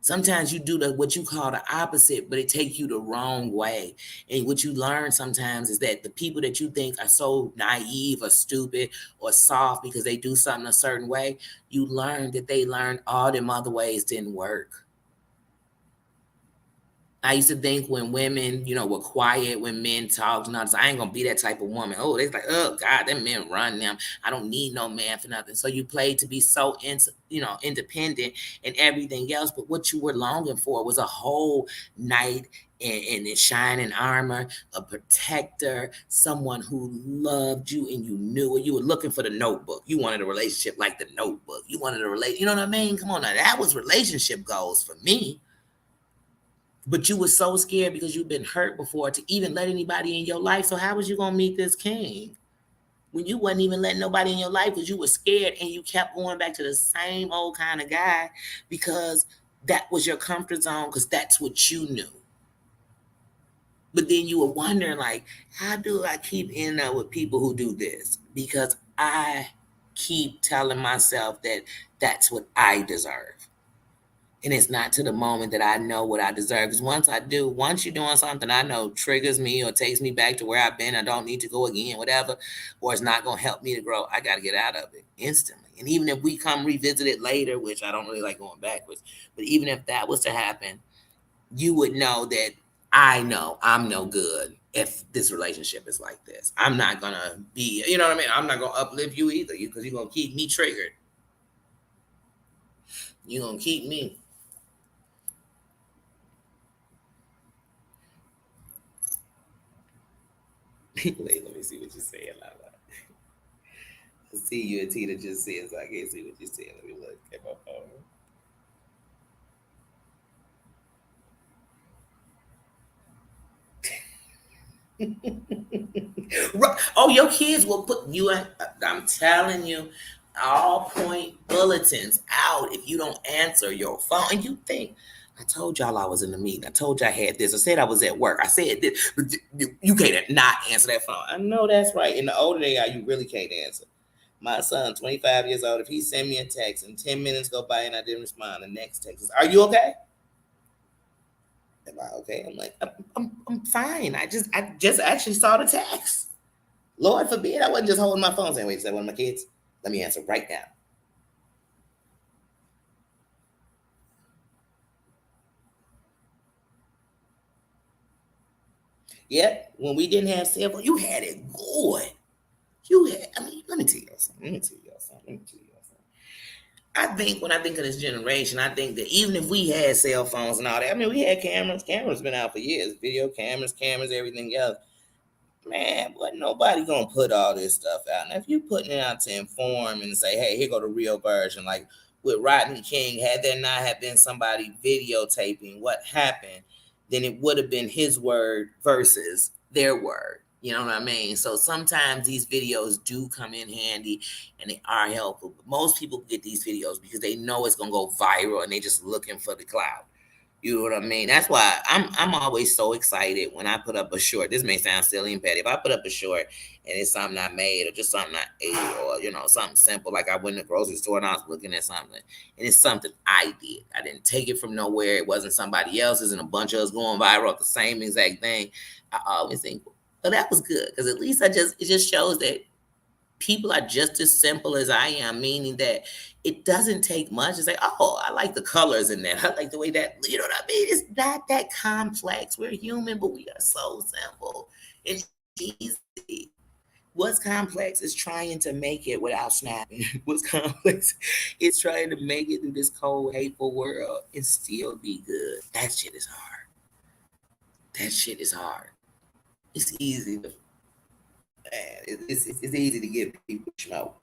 Sometimes you do what you call the opposite, but it takes you the wrong way. And what you learn sometimes is that the people that you think are so naive or stupid or soft because they do something a certain way, you learn that they learned all them other ways didn't work. I used to think when women, were quiet, when men talked and all this, I ain't gonna be that type of woman. Oh, they're like, oh God, them men run them. I don't need no man for nothing. So you played to be so independent and everything else. But what you were longing for was a whole night in shining armor, a protector, someone who loved you and you knew it. You were looking for the Notebook. You wanted a relationship like the Notebook. You wanted a relate. You know what I mean? Come on now, that was relationship goals for me. But you were so scared because you've been hurt before to even let anybody in your life. So how was you gonna meet this king when you wasn't even letting nobody in your life because you were scared and you kept going back to the same old kind of guy because that was your comfort zone because that's what you knew. But then you were wondering, like, how do I keep ending up with people who do this? Because I keep telling myself that that's what I deserve. And it's not to the moment that I know what I deserve. Because once you're doing something I know triggers me or takes me back to where I've been, I don't need to go again, whatever, or it's not going to help me to grow, I got to get out of it instantly. And even if we come revisit it later, which I don't really like going backwards, but even if that was to happen, you would know that I know I'm no good if this relationship is like this. I'm not going to be, you know what I mean? I'm not going to uplift you either because you're going to keep me triggered. You're going to keep me. Wait, let me see what you're saying. I see you and Tina just said, so I can't see what you're saying. Let me look at my phone. Right. Oh, your kids will put you in. I'm telling you, all point bulletins out if you don't answer your phone. And you think, I told y'all I was in the meeting. I told y'all I had this. I said I was at work. I said this. But you can't not answer that phone. I know that's right. In the older they are, you really can't answer. My son, 25 years old, if he send me a text and 10 minutes go by and I didn't respond, the next text is, are you okay? Am I okay? I'm like, I'm fine. I just actually saw the text. Lord forbid I wasn't just holding my phone saying, wait, is that one of my kids? Let me answer right now. Yep, when we didn't have cell phone, you had it good. I mean, let me tell you something. I think when I think of this generation, I think that even if we had cell phones and all that, I mean, we had cameras. Cameras been out for years. Video cameras, everything else. Man, but nobody gonna put all this stuff out. Now, if you putting it out to inform and say, hey, here go the real version, like with Rodney King, had there not have been somebody videotaping what happened, then it would have been his word versus their word. You know what I mean? So sometimes these videos do come in handy and they are helpful. But most people get these videos because they know it's gonna go viral and they just looking for the cloud. You know what I mean? That's why I'm always so excited when I put up a short. This may sound silly and petty. If I put up a short and it's something I made or just something I ate or something simple, like I went to the grocery store and I was looking at something and it's something I did. I didn't take it from nowhere. It wasn't somebody else's and a bunch of us going viral at the same exact thing. I always think, well, that was good because at least it just shows that people are just as simple as I am, meaning that it doesn't take much. It's like, oh, I like the colors in that. I like the way that, you know what I mean? It's not that complex. We're human, but we are so simple. It's easy. What's complex is trying to make it without snapping. What's complex is trying to make it through this cold, hateful world and still be good. That shit is hard. That shit is hard. It's easy to, it's easy to give people smoke.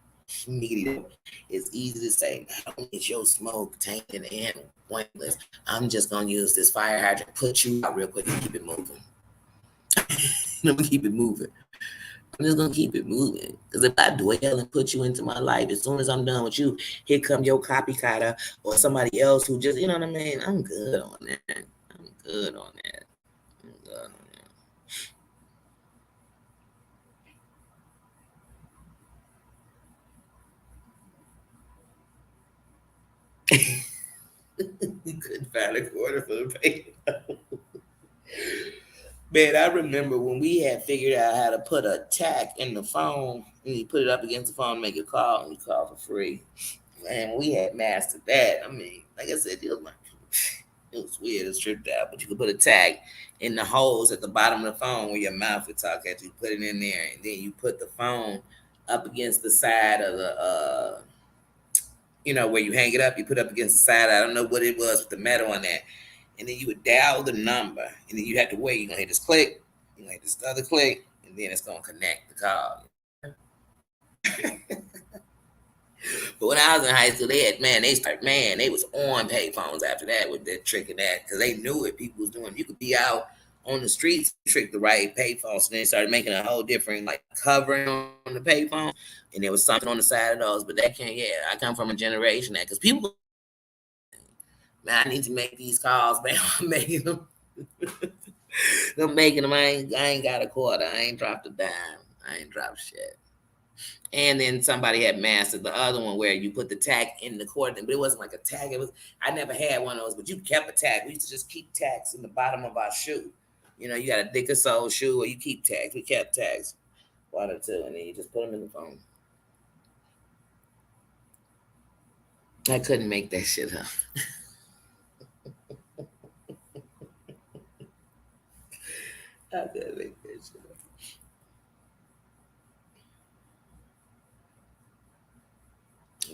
It's easy to say, I don't get your smoke tainted and pointless. I'm just gonna use this fire hydrant, put you out real quick and keep it moving. I'm gonna keep it moving. I'm just gonna keep it moving. Because if I dwell and put you into my life, as soon as I'm done with you, here come your copycatter or somebody else who just, you know what I mean? I'm good on that. I'm good on that. I'm good on that. You couldn't find a quarter for the paper. Man, I remember when we had figured out how to put a tack in the phone and you put it up against the phone, make a call, and you call for free. Man, we had mastered that. I mean, like I said, it was weird, it's tripped out, but you could put a tag in the holes at the bottom of the phone where your mouth would talk at you. Put it in there, and then you put the phone up against the side of the, where you hang it up. You put it up against the side. I don't know what it was with the metal on that, and then you would dial the number, and then you have to wait. You're gonna hit this click, you gonna hit this other click, and then it's gonna connect the call. But when I was in high school, they was on payphones after that with that trick and that because they knew it. People was doing. You could be out on the streets, trick the right payphone. So they started making a whole different like covering on the payphone, and there was something on the side of those. But that can't. Yeah, I come from a generation that because people, man, I need to make these calls, man. I'm making them. I'm making them. I ain't got a quarter. I ain't dropped a dime. I ain't dropped shit. And then somebody had mastered the other one where you put the tag in the cord, but it wasn't like a tag. It was I never had one of those, but you kept a tag. We used to just keep tags in the bottom of our shoe. You got a thicker sole shoe, or you keep tags. We kept tags, one or two, and then you just put them in the phone. I couldn't make that shit up. I couldn't make that shit up.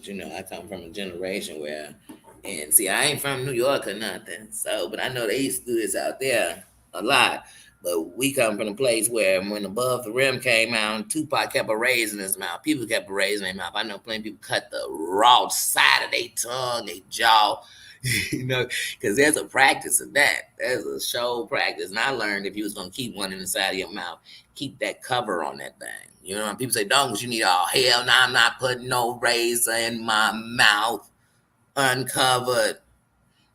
But I come from a generation where, and see, I ain't from New York or nothing. So, but I know they used to do this out there a lot. But we come from a place where when Above the Rim came out, Tupac kept a raise in his mouth. People kept a raise in their mouth. I know plenty of people cut the raw side of their tongue, their jaw, because there's a practice of that. There's a show practice. And I learned if you was going to keep one in the side of your mouth, keep that cover on that thing. And people say, don't, because you need all hell. No, I'm not putting no razor in my mouth uncovered.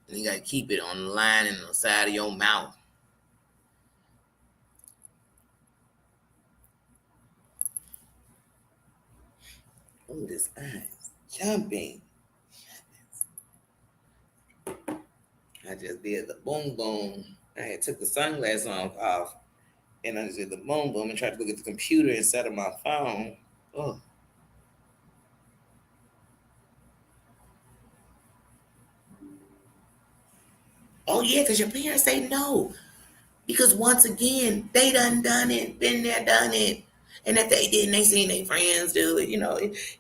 And you got to keep it on the line in the side of your mouth. Oh, this eye's jumping. I just did the boom boom. I had took the sunglasses off, and I just did the boom boom and tried to look at the computer instead of my phone. Oh. Oh yeah, because your parents say no. Because once again, they done it, been there, done it. And if they didn't, they seen their friends do it.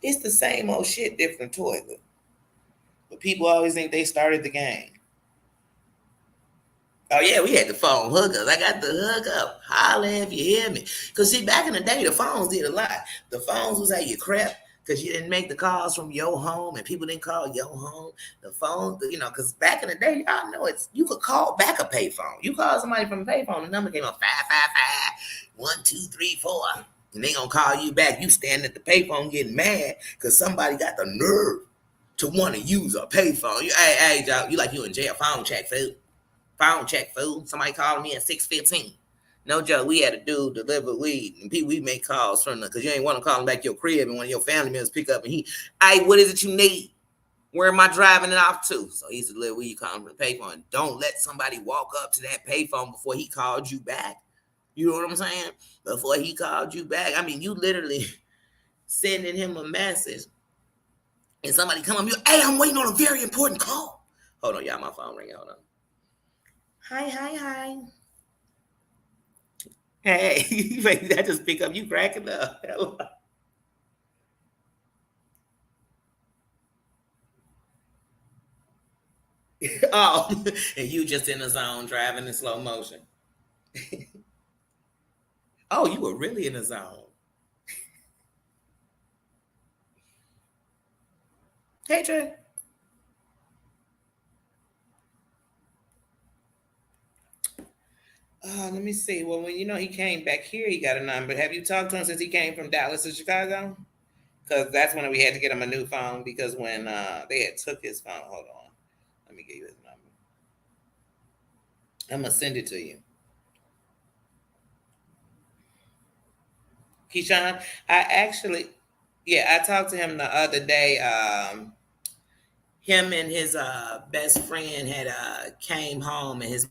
It's the same old shit, different toilet. But people always think they started the game. Oh yeah, we had the phone hookups. I got the hookup. Holla if you hear me. Cause see, back in the day, the phones did a lot. The phones was how you crept because you didn't make the calls from your home and people didn't call your home. The phone, because back in the day, y'all know you could call back a payphone. You call somebody from a payphone, the number came up 555-1234, and they gonna call you back. You standing at the payphone getting mad because somebody got the nerve to want to use a payphone. Hey, y'all, you in jail? Phone check, food. Phone check, fool. Somebody called me at 6:15. No joke. We had a dude deliver weed, and we make calls from because you ain't want to call him back your crib, and one of your family members pick up, and hey, what is it you need? Where am I driving it off to? So he's deliver weed. You call him from the payphone. Don't let somebody walk up to that payphone before he called you back. You know what I'm saying? Before he called you back. I mean, you literally sending him a message, and somebody come up, hey, I'm waiting on a very important call. Hold on, y'all, my phone ringing. Hold on. Hi. Hey, I just pick up you cracking up. Oh, and you just in the zone driving in slow motion. Oh, you were really in the zone. Hey, Trey. Let me see. Well, when he came back here, he got a number. Have you talked to him since he came from Dallas to Chicago? Because that's when we had to get him a new phone because when they had took his phone. Hold on. Let me get you his number. I'm gonna send it to you. Keyshawn, I actually, yeah, I talked to him the other day. Him and his best friend had came home, and his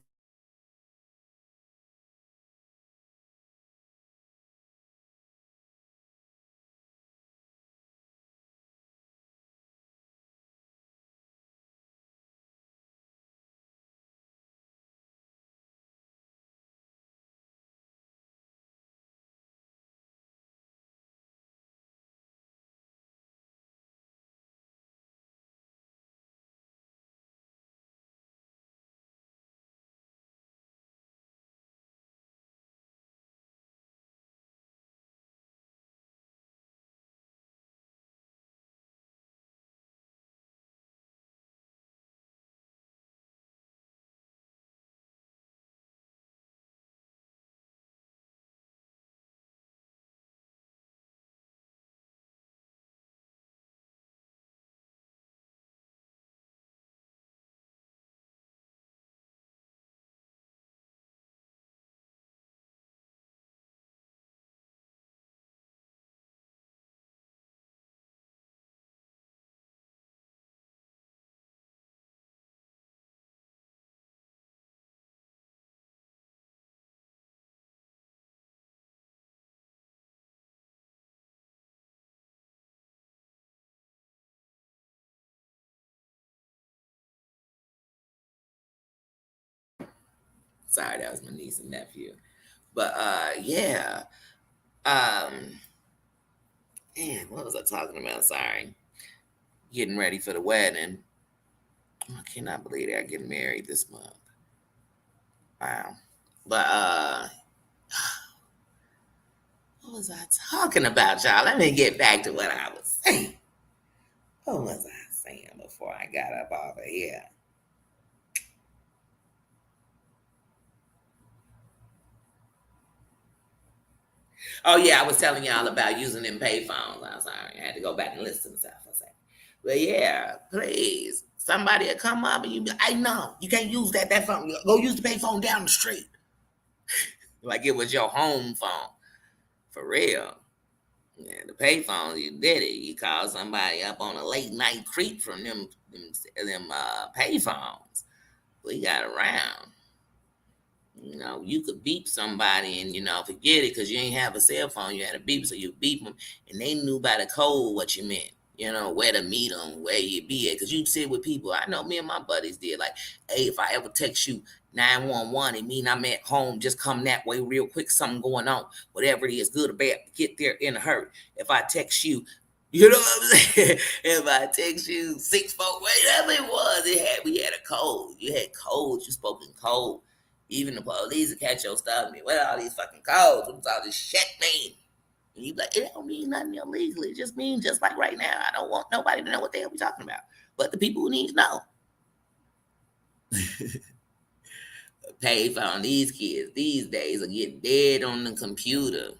sorry, that was my niece and nephew. But yeah, um, man, what was I talking about? Sorry, getting ready for the wedding. I cannot believe they're getting married this month. Wow. But what was I talking about, y'all? Let me get back to what I was saying. What was I saying before I got up off of here? Oh yeah, I was telling y'all about using them payphones. I'm sorry, I had to go back and listen to stuff for a second. But yeah, please, somebody will come up and you be, I know you can't use that phone. Go use the payphone down the street, like it was your home phone for real. Yeah, the payphone, you did it. You called somebody up on a late night creep from them payphones. We got around. You could beep somebody and forget it because you ain't have a cell phone. You had a beep, so you beep them, and they knew by the code what you meant. Where to meet them, where you be at, because you sit with people. I know me and my buddies did. Like, hey, if I ever text you 911, it mean I'm at home. Just come that way real quick. Something going on, whatever it is, good or bad. Get there in a hurry. If I text you. You know what I'm saying? If I text you 6 4, whatever it was, we had a code. You had codes. You spoke in code. Even the police will catch your stuff. What are all these fucking codes? What's all this shit mean? And you be like, it don't mean nothing illegal. It just means just like right now. I don't want nobody to know what the hell we talking about. But the people who need to know. Pay for on these kids these days are get dead on the computer.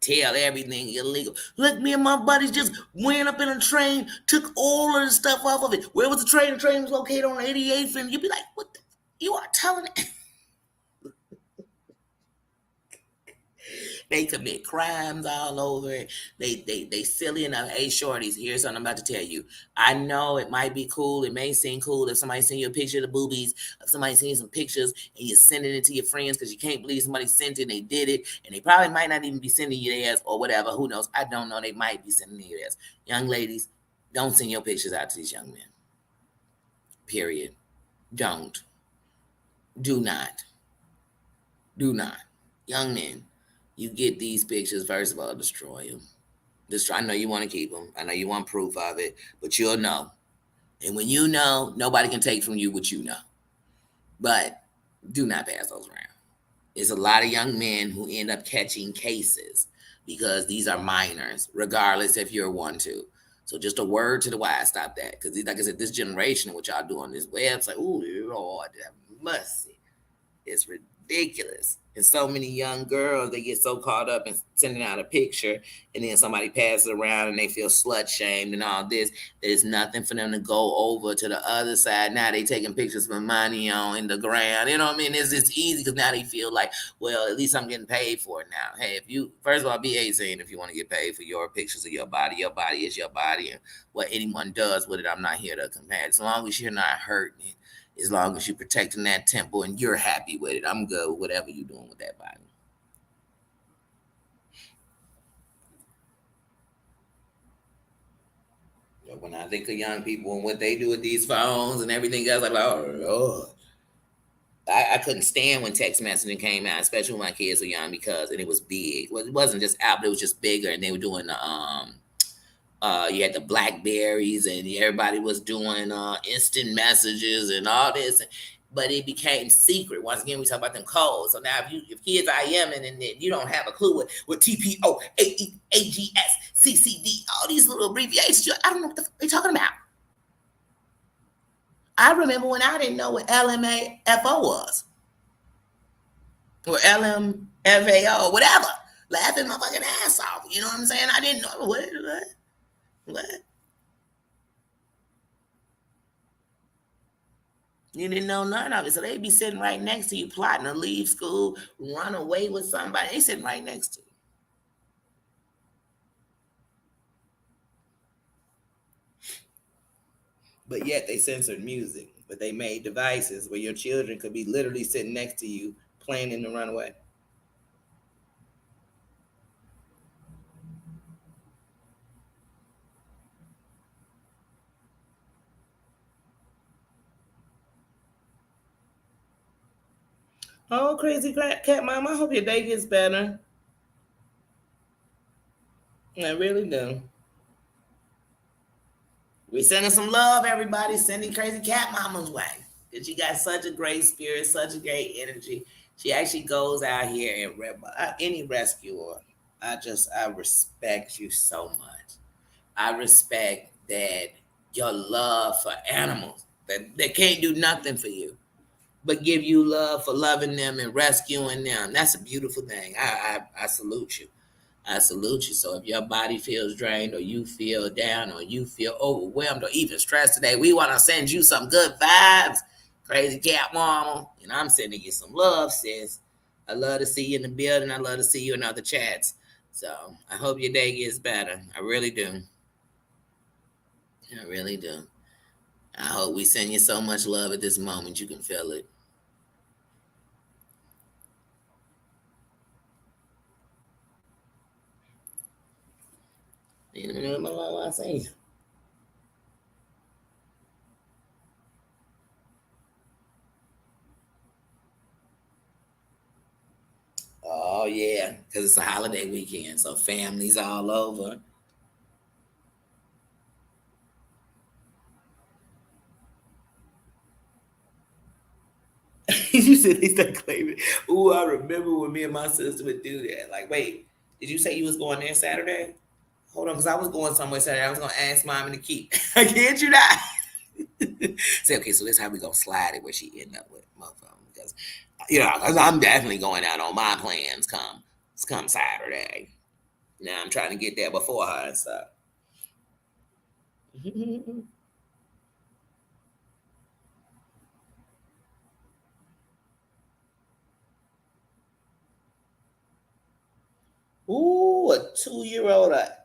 Tell everything illegal. Look, me and my buddies just went up in a train, took all of the stuff off of it. Where was the train? The train was located on 88th, and you'd be like, what the? You are telling it. They commit crimes all over it. They silly enough. Hey, shorties, here's something I'm about to tell you. I know it might be cool. It may seem cool if somebody send you a picture of the boobies, if somebody send you some pictures and you're sending it to your friends because you can't believe somebody sent it and they did it. And they probably might not even be sending you theirs or whatever. Who knows? I don't know. They might be sending you theirs. Young ladies, don't send your pictures out to these young men. Period. Don't. Do not. Do not. Young men, you get these pictures, first of all, destroy them. Destroy, I know you want to keep them. I know you want proof of it, but you'll know. And when you know, nobody can take from you what you know. But do not pass those around. There's a lot of young men who end up catching cases because these are minors, regardless if you're one too. So just a word to the wise, stop that. Because like I said, this generation, what y'all do on this website, ooh, Lord, have mercy. It's ridiculous. And so many young girls, they get so caught up in sending out a picture, and then somebody passes around and they feel slut shamed and all this. There's nothing for them to go over to the other side. Now they taking pictures for money on in the ground. You know what I mean? It's easy because now they feel like, well, at least I'm getting paid for it now. Hey, if you first of all be 18 if you want to get paid for your pictures of your body is your body, and what anyone does with it, I'm not here to compare. As long as you're not hurting it, as long as you're protecting that temple and you're happy with it, I'm good with whatever you're doing with that body. But when I think of young people and what they do with these phones and everything else, I'm like, oh Lord. I couldn't stand when text messaging came out, especially when my kids were young, because and it was big. Well, it wasn't just out, but it was just bigger, and they were doing the you had the Blackberries, and everybody was doing instant messages and all this, but it became secret. Once again, we talk about them codes. So now, if kids IM and you don't have a clue what TPO, AGS, CCD, all these little abbreviations, I don't know what the fuck they talking about. I remember when I didn't know what LMAFO was or LMFAO, whatever. Laughing my fucking ass off. You know what I'm saying? I didn't know what. You didn't know none of it. So they'd be sitting right next to you, plotting to leave school, run away with somebody. They sitting right next to you. But yet they censored music. But they made devices where your children could be literally sitting next to you, planning to run away. Oh, crazy cat mom! I hope your day gets better. I really do. We sending some love, everybody. Sending crazy cat mama's way. Because she got such a great spirit, such a great energy. She actually goes out here and any rescuer. I respect you so much. I respect that your love for animals that they can't do nothing for you, but give you love for loving them and rescuing them. That's a beautiful thing. I salute you. I salute you. So if your body feels drained or you feel down or you feel overwhelmed or even stressed today, we want to send you some good vibes. Crazy cat mama. And I'm sending you some love, sis. I love to see you in the building. I love to see you in other chats. So I hope your day gets better. I really do. I really do. I hope we send you so much love at this moment you can feel it. You know what I say? Oh yeah, because it's a holiday weekend, so families all over. You said they start claiming. Ooh, I remember when me and my sister would do that. Like, wait, did you say you was going there Saturday? Hold on, because I was going somewhere Saturday. I was gonna ask mom to keep. I can't you not? Say, okay, so this how we gonna slide it where she end up with motherfucker. Because because I'm definitely going out on my plans come Saturday. Now I'm trying to get there before her and stuff. Ooh, a 2 year old, a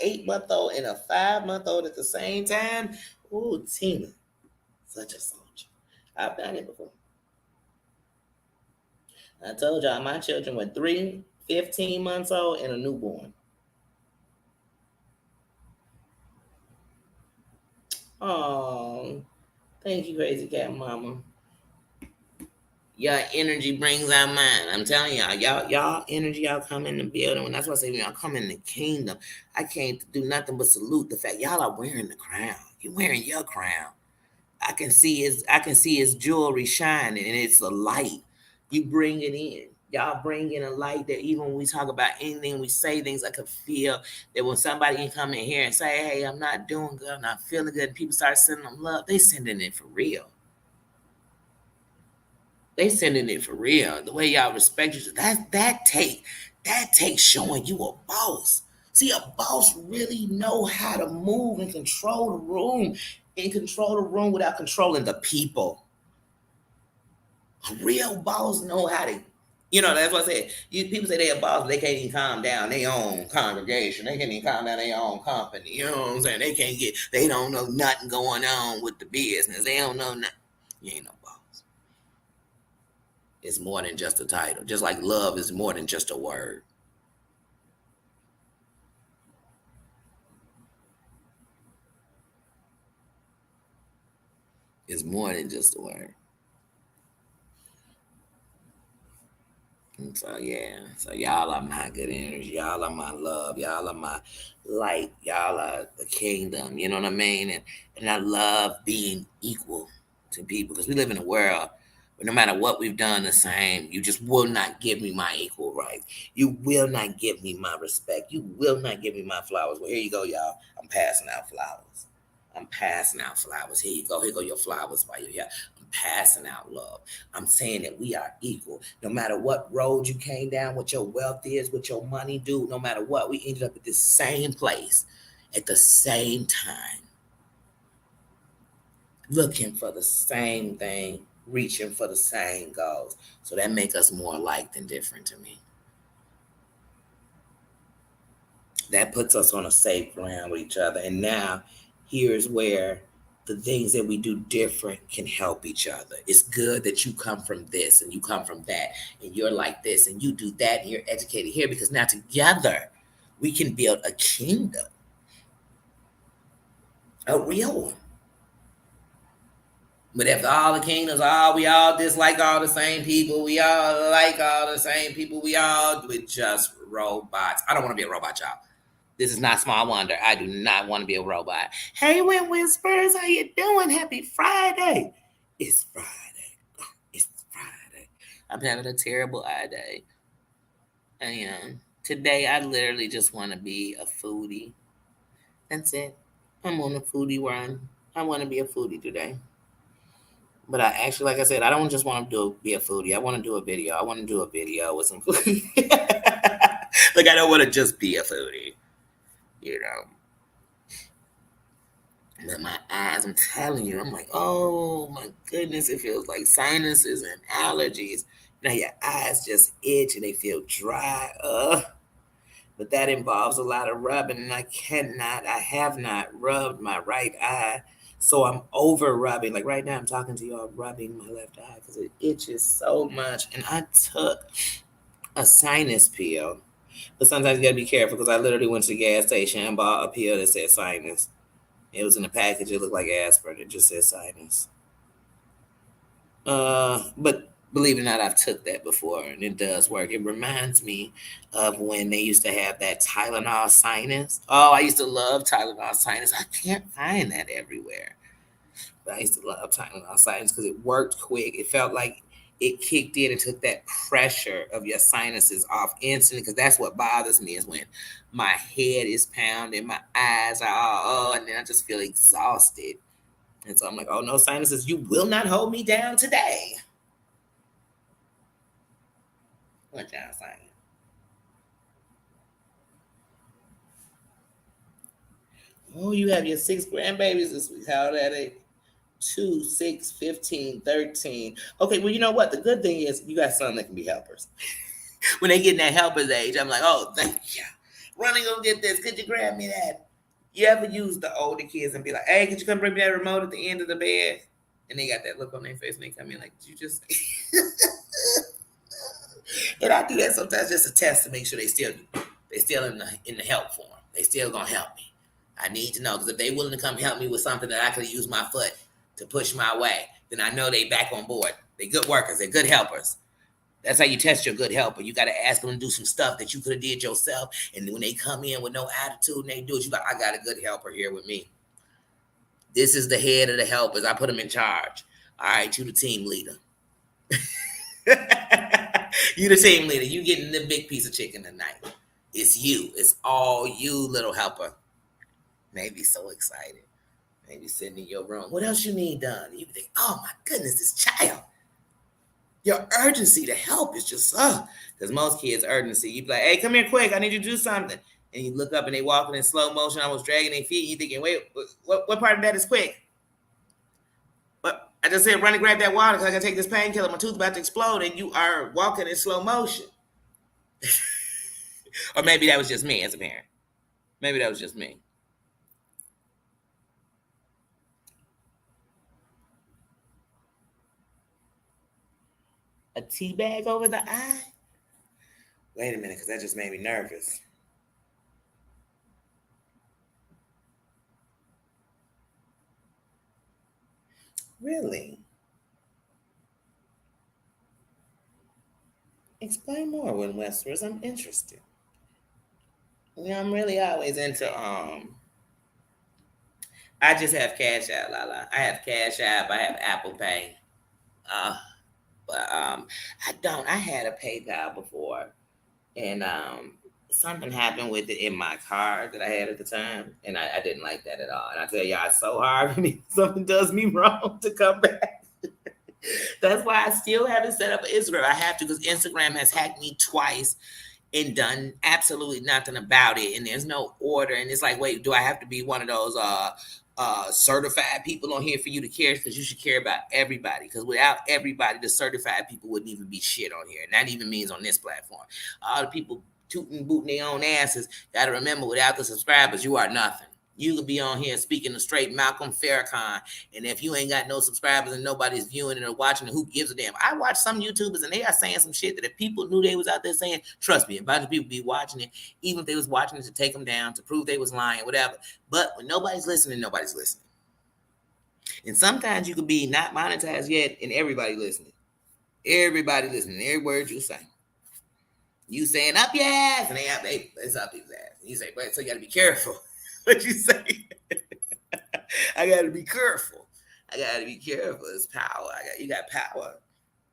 8 month old, and a 5 month old at the same time. Ooh, Tina, such a soldier. I've done it before. I told y'all my children were 3, 15 months old, and a newborn. Oh, thank you, crazy cat mama. Your energy brings out mine. I'm telling y'all energy, y'all come in the building. And that's why I say when y'all come in the kingdom, I can't do nothing but salute the fact y'all are wearing the crown. You're wearing your crown. I can see his jewelry shining, and it's a light. You bring it in. Y'all bring in a light that even when we talk about anything, we say things, I can feel that when somebody can come in here and say, hey, I'm not doing good, I'm not feeling good, and people start sending them love, they sending it for real. They sending it for real. The way y'all respect you, that takes showing you a boss. See, a boss really know how to move and control the room, and control the room without controlling the people. A real boss know how to, that's what I said. People say they a boss, but they can't even calm down their own congregation. They can't even calm down their own company. You know what I'm saying? They don't know nothing going on with the business. They don't know nothing. You ain't no boss. It's more than just a title. Just like love is more than just a word. It's more than just a word. And so yeah, so y'all are my good energy. Y'all are my love. Y'all are my light. Y'all are the kingdom. You know what I mean? And I love being equal to people because we live in a world where no matter what we've done the same, you just will not give me my equal rights. You will not give me my respect. You will not give me my flowers. Well, here you go, y'all. I'm passing out flowers. I'm passing out flowers. Here you go. Here go your flowers by you. Yeah. I'm passing out love. I'm saying that we are equal. No matter what road you came down, what your wealth is, what your money do, no matter what, we ended up at the same place at the same time, looking for the same thing, reaching for the same goals. So that make us more alike than different to me. That puts us on a safe ground with each other. And now here's where the things that we do different can help each other. It's good that you come from this and you come from that and you're like this and you do that and you're educated here because now together we can build a kingdom, a real one. But if all the kingdoms, we all dislike all the same people, we all like all the same people, we all with just robots. I don't want to be a robot, y'all. This is not Small Wonder. I do not want to be a robot. Hey, Wind Whispers, how you doing? Happy Friday. It's Friday. It's Friday. I'm having a terrible eye day. And today I literally just want to be a foodie. That's it. I'm on a foodie run. I want to be a foodie today. But I actually, like I said, I don't just want to be a foodie. I want to do a video. I want to do a video with some food. Like I don't want to just be a foodie, you know. But my eyes, I'm telling you, I'm like, oh my goodness, it feels like sinuses and allergies. Your eyes just itch and they feel dry. But that involves a lot of rubbing, and I have not rubbed my right eye. So I'm over rubbing. Like right now, I'm talking to you, I'm rubbing my left eye because it itches so much. And I took a sinus pill, but sometimes you gotta be careful because I literally went to the gas station and bought a pill that said sinus. It was in a package. It looked like aspirin. It just said sinus. But believe it or not, I've took that before, and it does work. It reminds me of when they used to have that Tylenol sinus. Oh, I used to love Tylenol sinus. I can't find that everywhere, but I used to love Tylenol sinus because it worked quick. It felt like it kicked in and took that pressure of your sinuses off instantly. Because that's what bothers me is when my head is pounding, my eyes are all, and then I just feel exhausted. And so I'm like, oh no, sinuses, you will not hold me down today. What y'all saying? Oh, you have your 6 grandbabies this week. How old are they? 2, 6, 15, 13. Okay, well, you know what? The good thing is you got some that can be helpers. When they get in that helper's age, I'm like, oh, thank you. Running, go get this. Could you grab me that? You ever use the older kids and be like, hey, could you come bring me that remote at the end of the bed? And they got that look on their face and they come in like, did you just And I do that sometimes just to test to make sure they still in the help form. They still gonna help me. I need to know because if they willing to come help me with something that I could use my foot to push my way, then I know they back on board. They're good workers. They're good helpers. That's how you test your good helper. You got to ask them to do some stuff that you could have did yourself. And when they come in with no attitude and they do it, you got, I got a good helper here with me. This is the head of the helpers. I put them in charge. All right, you the team leader. You the team leader. You getting the big piece of chicken tonight. It's you. It's all you, little helper. Maybe so excited. Maybe sitting in your room. What else you need done? You think, oh my goodness, this child. Your urgency to help is just because most kids' urgency, you be like, hey, come here quick, I need you to do something. And you look up and they walking in slow motion, almost dragging their feet. You thinking, wait, what part of that is quick? But I just said, run and grab that water because I gotta take this painkiller. My tooth about to explode, and you are walking in slow motion. Or maybe that was just me as a parent. Maybe that was just me. A tea bag over the eye? Wait a minute, because that just made me nervous. Really? Explain more with Westeros. I'm interested. I'm really always into I just have Cash App, Lala. I have Cash App, I have Apple Pay. Uh but I don't. I had a PayPal before and something happened with it in my card that I had at the time, and I didn't like that at all. And I tell y'all, it's so hard for me. Something does me wrong to come back. That's why I still haven't set up an Instagram. I have to because Instagram has hacked me twice and done absolutely nothing about it. And there's no order. And it's like, wait, do I have to be one of those certified people on here for you to care? Because you should care about everybody. Because without everybody, the certified people wouldn't even be shit on here. And that even means on this platform. All the people tooting, booting their own asses. Got to remember, without the subscribers, you are nothing. You could be on here speaking to straight Malcolm Farrakhan, and if you ain't got no subscribers and nobody's viewing it or watching it, who gives a damn? I watch some YouTubers and they are saying some shit that if people knew they was out there saying, trust me, a bunch of people be watching it, even if they was watching it to take them down, to prove they was lying, whatever. But when nobody's listening, nobody's listening. And sometimes you could be not monetized yet and everybody listening. Everybody listening, every word you say. You saying up your ass, and it's up his ass. And you say, but so you got to be careful what you say. I got to be careful. I got to be careful. It's power. You got power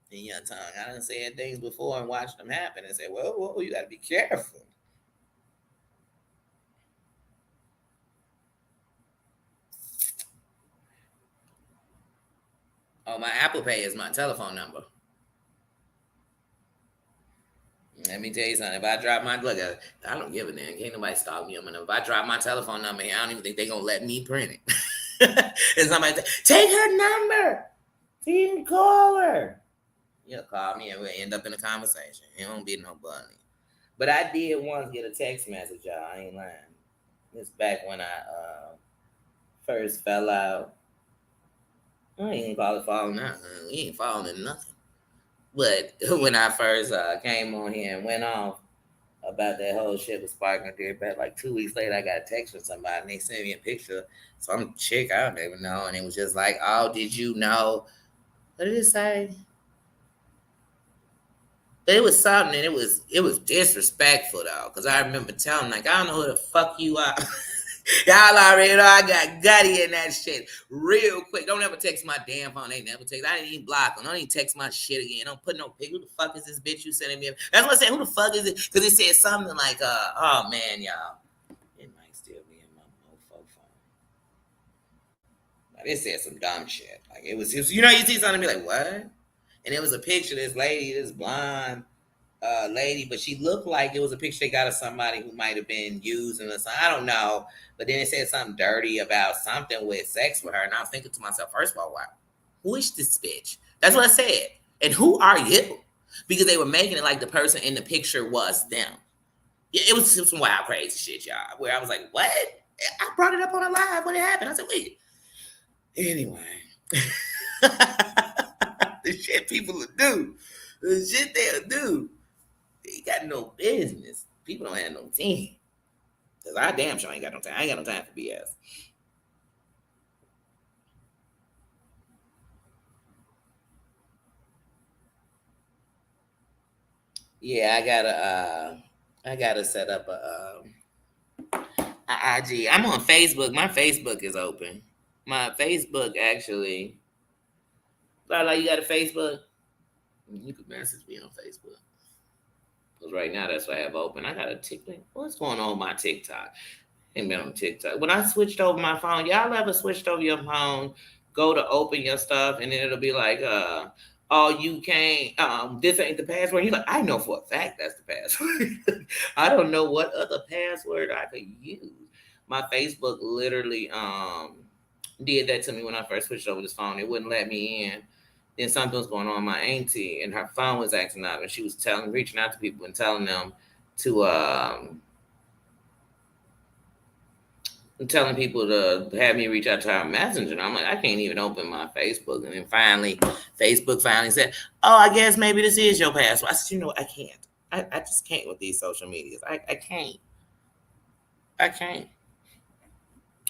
in your tongue. I done said things before and watched them happen and say, whoa, you got to be careful. Oh, my Apple Pay is my telephone number. Let me tell you something. If I drop my look, I don't give a damn. Can't nobody stalk me on my number. If I drop my telephone number here, I don't even think they're gonna let me print it. And somebody say, take her number. So you can call her. You'll call me and we'll end up in a conversation. It won't be no bunny. But I did once get a text message, y'all. I ain't lying. This back when I first fell out. I ain't even call it falling out. We ain't falling in nothing. But when I first came on here and went off about that whole shit with Spark and Deer back, like 2 weeks later, I got a text from somebody and they sent me a picture of some chick I don't even know. And it was just like, oh, did you know? What did it say? But it was something, and it was disrespectful though, because I remember telling like, I don't know who the fuck you are. Y'all already know I got gutty in that shit real quick. Don't ever text my damn phone. They never text. I didn't even block them. Don't even text my shit again. Don't put no pic. Who the fuck is this bitch you sending me? That's what I said. Who the fuck is it? Because it said something like, oh man, y'all. It might still be in my mofo phone. Like, it said some dumb shit. Like it was, you know, you see something and be like, what? And it was a picture of this lady, this blonde lady, but she looked like it was a picture they got of somebody who might have been using or something. I don't know. But then it said something dirty about something with sex with her. And I was thinking to myself, first of all, wow, who is this bitch? That's what I said. And who are you? Because they were making it like the person in the picture was them. Yeah, it was some wild, crazy shit, y'all. Where I was like, what? I brought it up on a live when it happened. I said, wait. Anyway. The shit people will do. The shit they'll do. They got no business. People don't have no team. Because I damn sure ain't got no time. I ain't got no time for BS. Yeah, I gotta set up a IG. I'm on Facebook. My Facebook is open. My Facebook actually. Lala, you got a Facebook? You could message me on Facebook. Because right now that's what I have open. I got a TikTok. What's going on with my TikTok? Ain't been on TikTok. When I switched over my phone, y'all ever switched over your phone, go to open your stuff, and then it'll be like, oh, you can't, this ain't the password. You're like, I know for a fact that's the password. I don't know what other password I could use. My Facebook literally did that to me when I first switched over this phone. It wouldn't let me in. Then something was going on with my auntie, and her phone was acting up, and she was reaching out to people and telling them to telling people to have me reach out to our messenger. And I'm like, I can't even open my Facebook. And then finally, Facebook finally said, oh, I guess maybe this is your password. I said, you know what? I can't. I just can't with these social medias. I can't. I can't.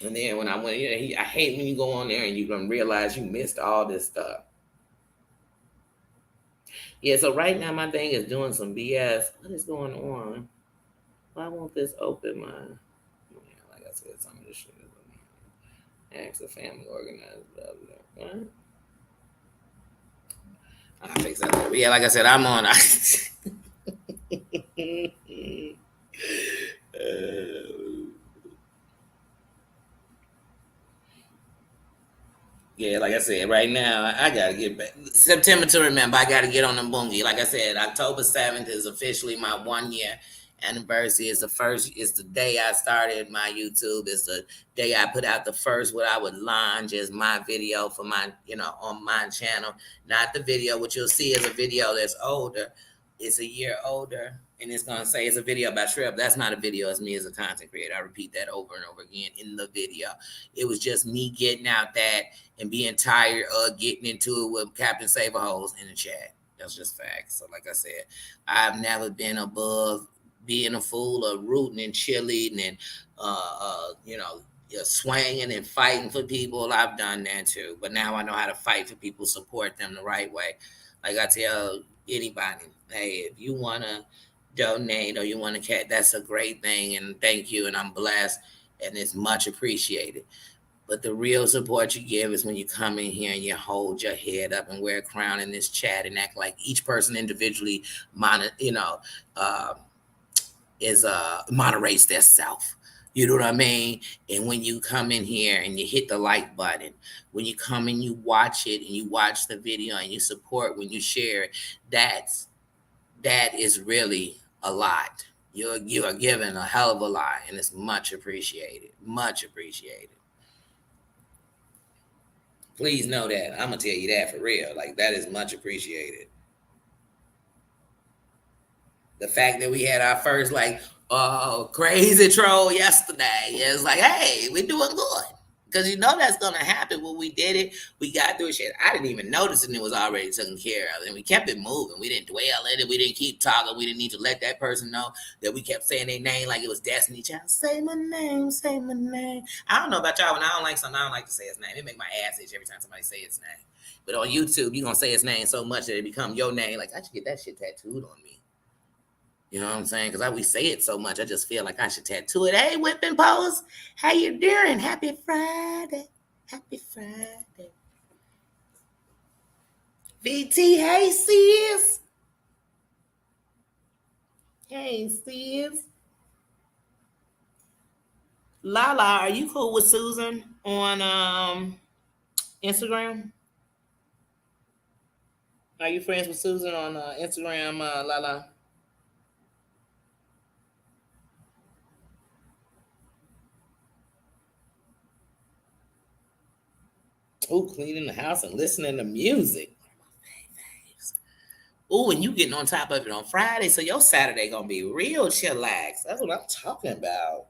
And then when I went, I hate when you go on there and you're going to realize you missed all this stuff. Yeah, so right now my thing is doing some BS. What is going on? Why won't this open my? Yeah, like I said, some of this shit is ask the family organized. Blah, blah, blah. I'll fix that later. But yeah, like I said, I'm on. Yeah, like I said, right now I gotta get back. September to remember. I gotta get on the boongie. Like I said, October 7th is officially my 1 year anniversary. It's the first. It's the day I started my YouTube. It's the day I put out the first what I would launch as my video for my on my channel. Not the video. What you'll see is a video that's older. It's a year older, and it's gonna say it's a video about shrimp. That's not a video. It's me as a content creator. I repeat that over and over again in the video. It was just me getting out that and being tired of getting into it with Captain Saberholes in the chat. That's just facts. So, like I said, I've never been above being a fool or rooting and cheerleading and, swinging and fighting for people. I've done that too. But now I know how to fight for people, support them the right way. Like I tell anybody, hey, if you want to donate or you want to cat, that's a great thing. And thank you. And I'm blessed. And it's much appreciated. But the real support you give is when you come in here and you hold your head up and wear a crown in this chat and act like each person individually, uh, is moderates their self. You know what I mean? And when you come in here and you hit the like button, when you come and you watch it and you watch the video and you support when you share it, that is really a lot. You are given a hell of a lot, and it's much appreciated. Much appreciated. Please know that. I'm gonna tell you that for real. Like that is much appreciated. The fact that we had our first crazy troll yesterday is like, hey, we're doing good. Because you know that's gonna happen when we did it. We got through shit. I didn't even notice and it was already taken care of. And we kept it moving. We didn't dwell in it. We didn't keep talking. We didn't need to let that person know that we kept saying their name like it was Destiny Child. Say my name, say my name. I don't know about y'all. When I don't like something, I don't like to say his name. It make my ass itch every time somebody say his name. But on YouTube, you're gonna say his name so much that it become your name. Like I should get that shit tattooed on me. You know what I'm saying? Because we say it so much, I just feel like I should tattoo it. Hey, Whipping Pose, how you doing? Happy Friday. Happy Friday. VT, hey, sis. Hey, sis. Lala, are you cool with Susan on Instagram? Are you friends with Susan on Instagram, Lala? Oh, cleaning the house and listening to music. Oh, and you getting on top of it on Friday, so your Saturday gonna be real chillax. That's what I'm talking about.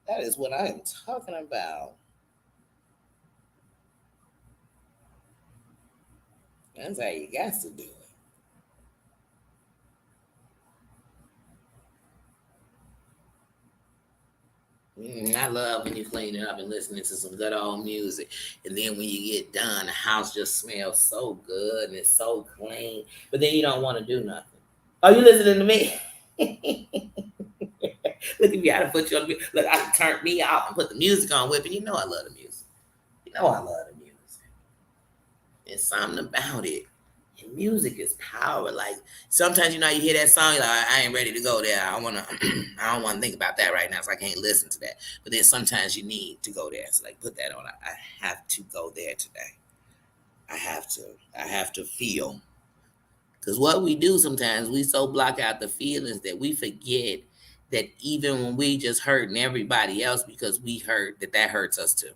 That is what I am talking about. That's how you got to do it. I love when you clean it up and listening to some good old music. And then when you get done, the house just smells so good and it's so clean. But then you don't want to do nothing. Are you listening to me? Look at me, I done put you on the music. Look, I done turned me out and put the music on with it. You know I love the music. You know I love the music. It's something about it. And music is power. Like sometimes you know you hear that song, you're like, I ain't ready to go there. I wanna I don't wanna think about that right now, so I can't listen to that. But then sometimes you need to go there. So like put that on. I have to go there today. I have to. I have to feel. Because what we do sometimes, we so block out the feelings that we forget that even when we just hurting everybody else because we hurt, that hurts us too.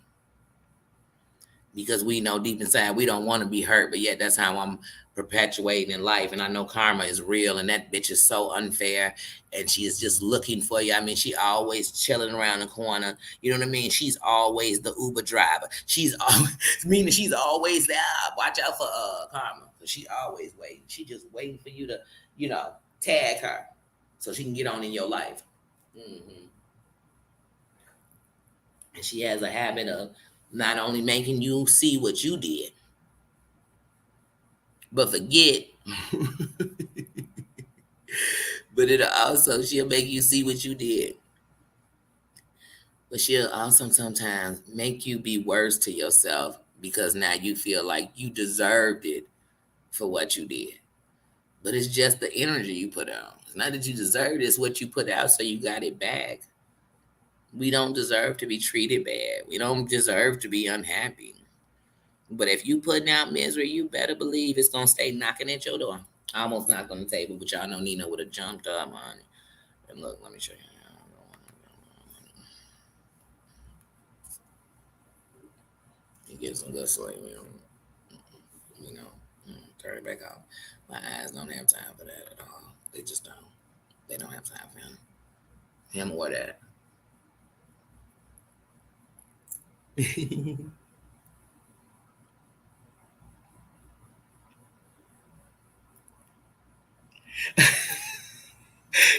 Because we know deep inside we don't want to be hurt, but yet that's how I'm perpetuating in life. And I know karma is real, and that bitch is so unfair, and she is just looking for you. I mean, she always chilling around the corner. You know what I mean? She's always the Uber driver. She's always meaning she's always there. Watch out for karma, because she always waiting. She just waiting for you to, tag her so she can get on in your life. Hmm. And she has a habit of not only making you see what you did, but forget. But it'll also she'll make you see what you did. But she'll also sometimes make you be worse to yourself because now you feel like you deserved it for what you did. But it's just the energy you put out. It's not that you deserved it, it's what you put out so you got it back. We don't deserve to be treated bad. We don't deserve to be unhappy. But if you putting out misery, you better believe it's gonna stay knocking at your door. I almost knocked on the table, but y'all know Nina would have jumped up on it. And look, let me show you. You get some good sleep, you know, turn it back off. My eyes don't have time for that at all. They just don't. They don't have time for him. Him or that.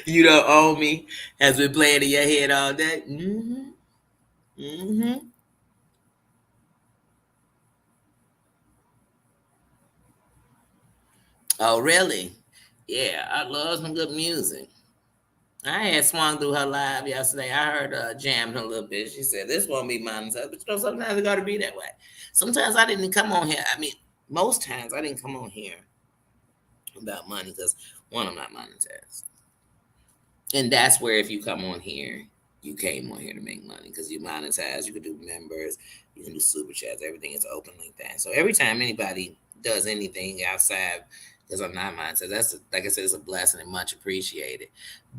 You don't own me has been playing in your head all day. Mm-hmm. Mm-hmm. Oh, really? Yeah, I love some good music. I had swung through her live yesterday. I heard her jamming a little bit. She said, "This won't be monetized," but sometimes it got to be that way. Sometimes I didn't come on here. I mean, most times I didn't come on here about money because one, I'm not monetized, and that's where if you come on here, you came on here to make money because you monetize. You can do members, you can do super chats. Everything is open like that. So every time anybody does anything outside, because I'm not monetized, that's like I said, it's a blessing and much appreciated.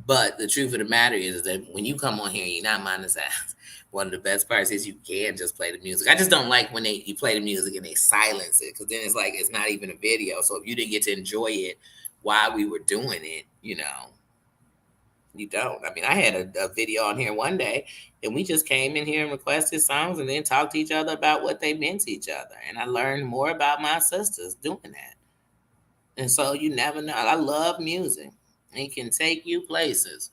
But the truth of the matter is that when you come on here, you're not monetized. One of the best parts is you can just play the music. I just don't like when you play the music and they silence it because then it's like it's not even a video. So if you didn't get to enjoy it while we were doing it, you don't. I mean, I had a video on here one day, and we just came in here and requested songs, and then talked to each other about what they meant to each other. And I learned more about my sisters doing that. And so you never know. I love music. It can take you places.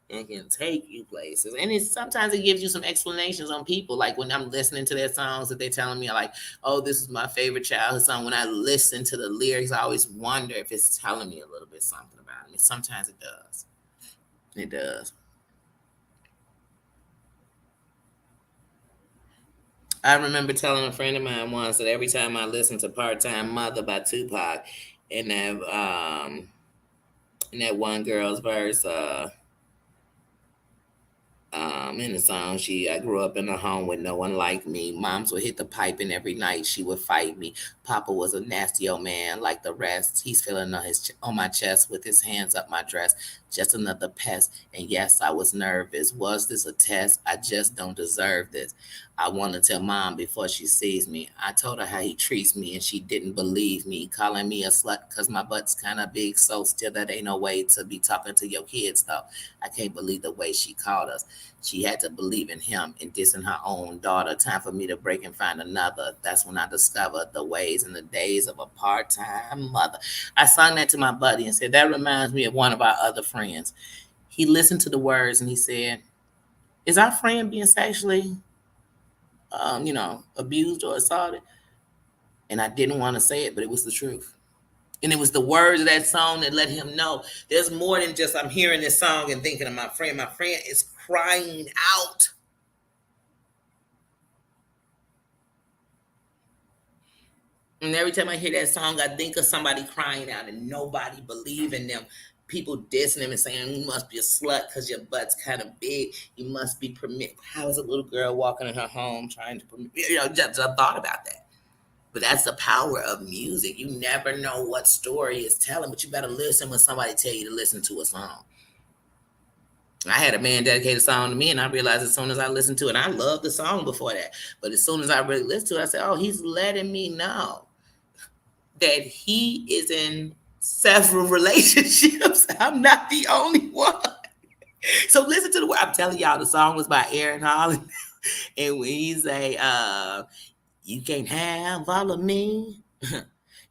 It can take you places, and it's sometimes it gives you some explanations on people. Like when I'm listening to their songs, that they're telling me, like, "Oh, this is my favorite childhood song." When I listen to the lyrics, I always wonder if it's telling me a little bit something about me. Sometimes it does. It does. I remember telling a friend of mine once that every time I listen to "Part Time Mother" by Tupac, and that one girl's verse, in the song, I grew up in a home with no one like me. Moms would hit the pipe, and every night she would fight me. Papa was a nasty old man like the rest. He's feeling on on my chest with his hands up my dress. Just another pest. And yes, I was nervous. Was this a test? I just don't deserve this. I want to tell mom before she sees me. I told her how he treats me, and she didn't believe me, calling me a slut because my butt's kind of big. So still, that ain't no way to be talking to your kids though. I can't believe the way she called us. She had to believe in him and dissing her own daughter. Time for me to break and find another. That's when I discovered the ways and the days of a part-time mother. I sung that to my buddy and said, that reminds me of one of our other friends. He listened to the words and he said, is our friend being sexually, abused or assaulted? And I didn't want to say it, but it was the truth. And it was the words of that song that let him know there's more than just I'm hearing this song and thinking of my friend. My friend is crying out. And every time I hear that song, I think of somebody crying out and nobody believing them. People dissing them and saying, you must be a slut because your butt's kind of big. You must be permit. How is a little girl walking in her home trying to permit? Just I thought about that. But that's the power of music. You never know what story is telling, but you better listen when somebody tell you to listen to a song. I had a man dedicate a song to me, and I realized as soon as I listened to it, I loved the song before that. But as soon as I really listened to it, I said, oh, he's letting me know that he is in several relationships. I'm not the only one. So listen to the word. I'm telling y'all, the song was by Aaron Holland. And when he say, you can't have all of me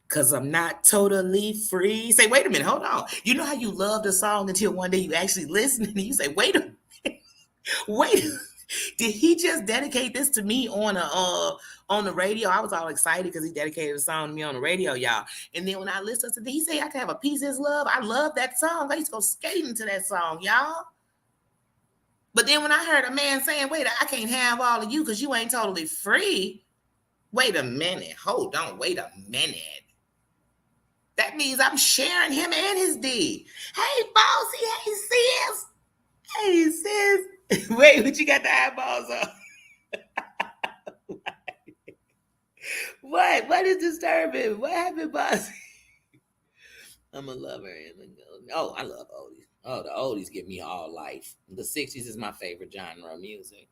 because I'm not totally free. Say, wait a minute, hold on. You know how you love the song until one day you actually listen and you say, wait a minute, wait. Did he just dedicate this to me on the radio? I was all excited because he dedicated a song to me on the radio, y'all. And then when I listened to it, he say I can have a piece of his love. I love that song. I used to go skating to that song, y'all. But then when I heard a man saying, wait, I can't have all of you because you ain't totally free. Wait a minute. Hold on. Wait a minute. That means I'm sharing him and his D. Hey, bossy. Hey, sis. Hey, sis. Wait, what you got the eyeballs on? What? What is disturbing? What happened, bossy? I'm a lover. Oh, I love oldies. Oh, the oldies give me all life. The 60s is my favorite genre of music.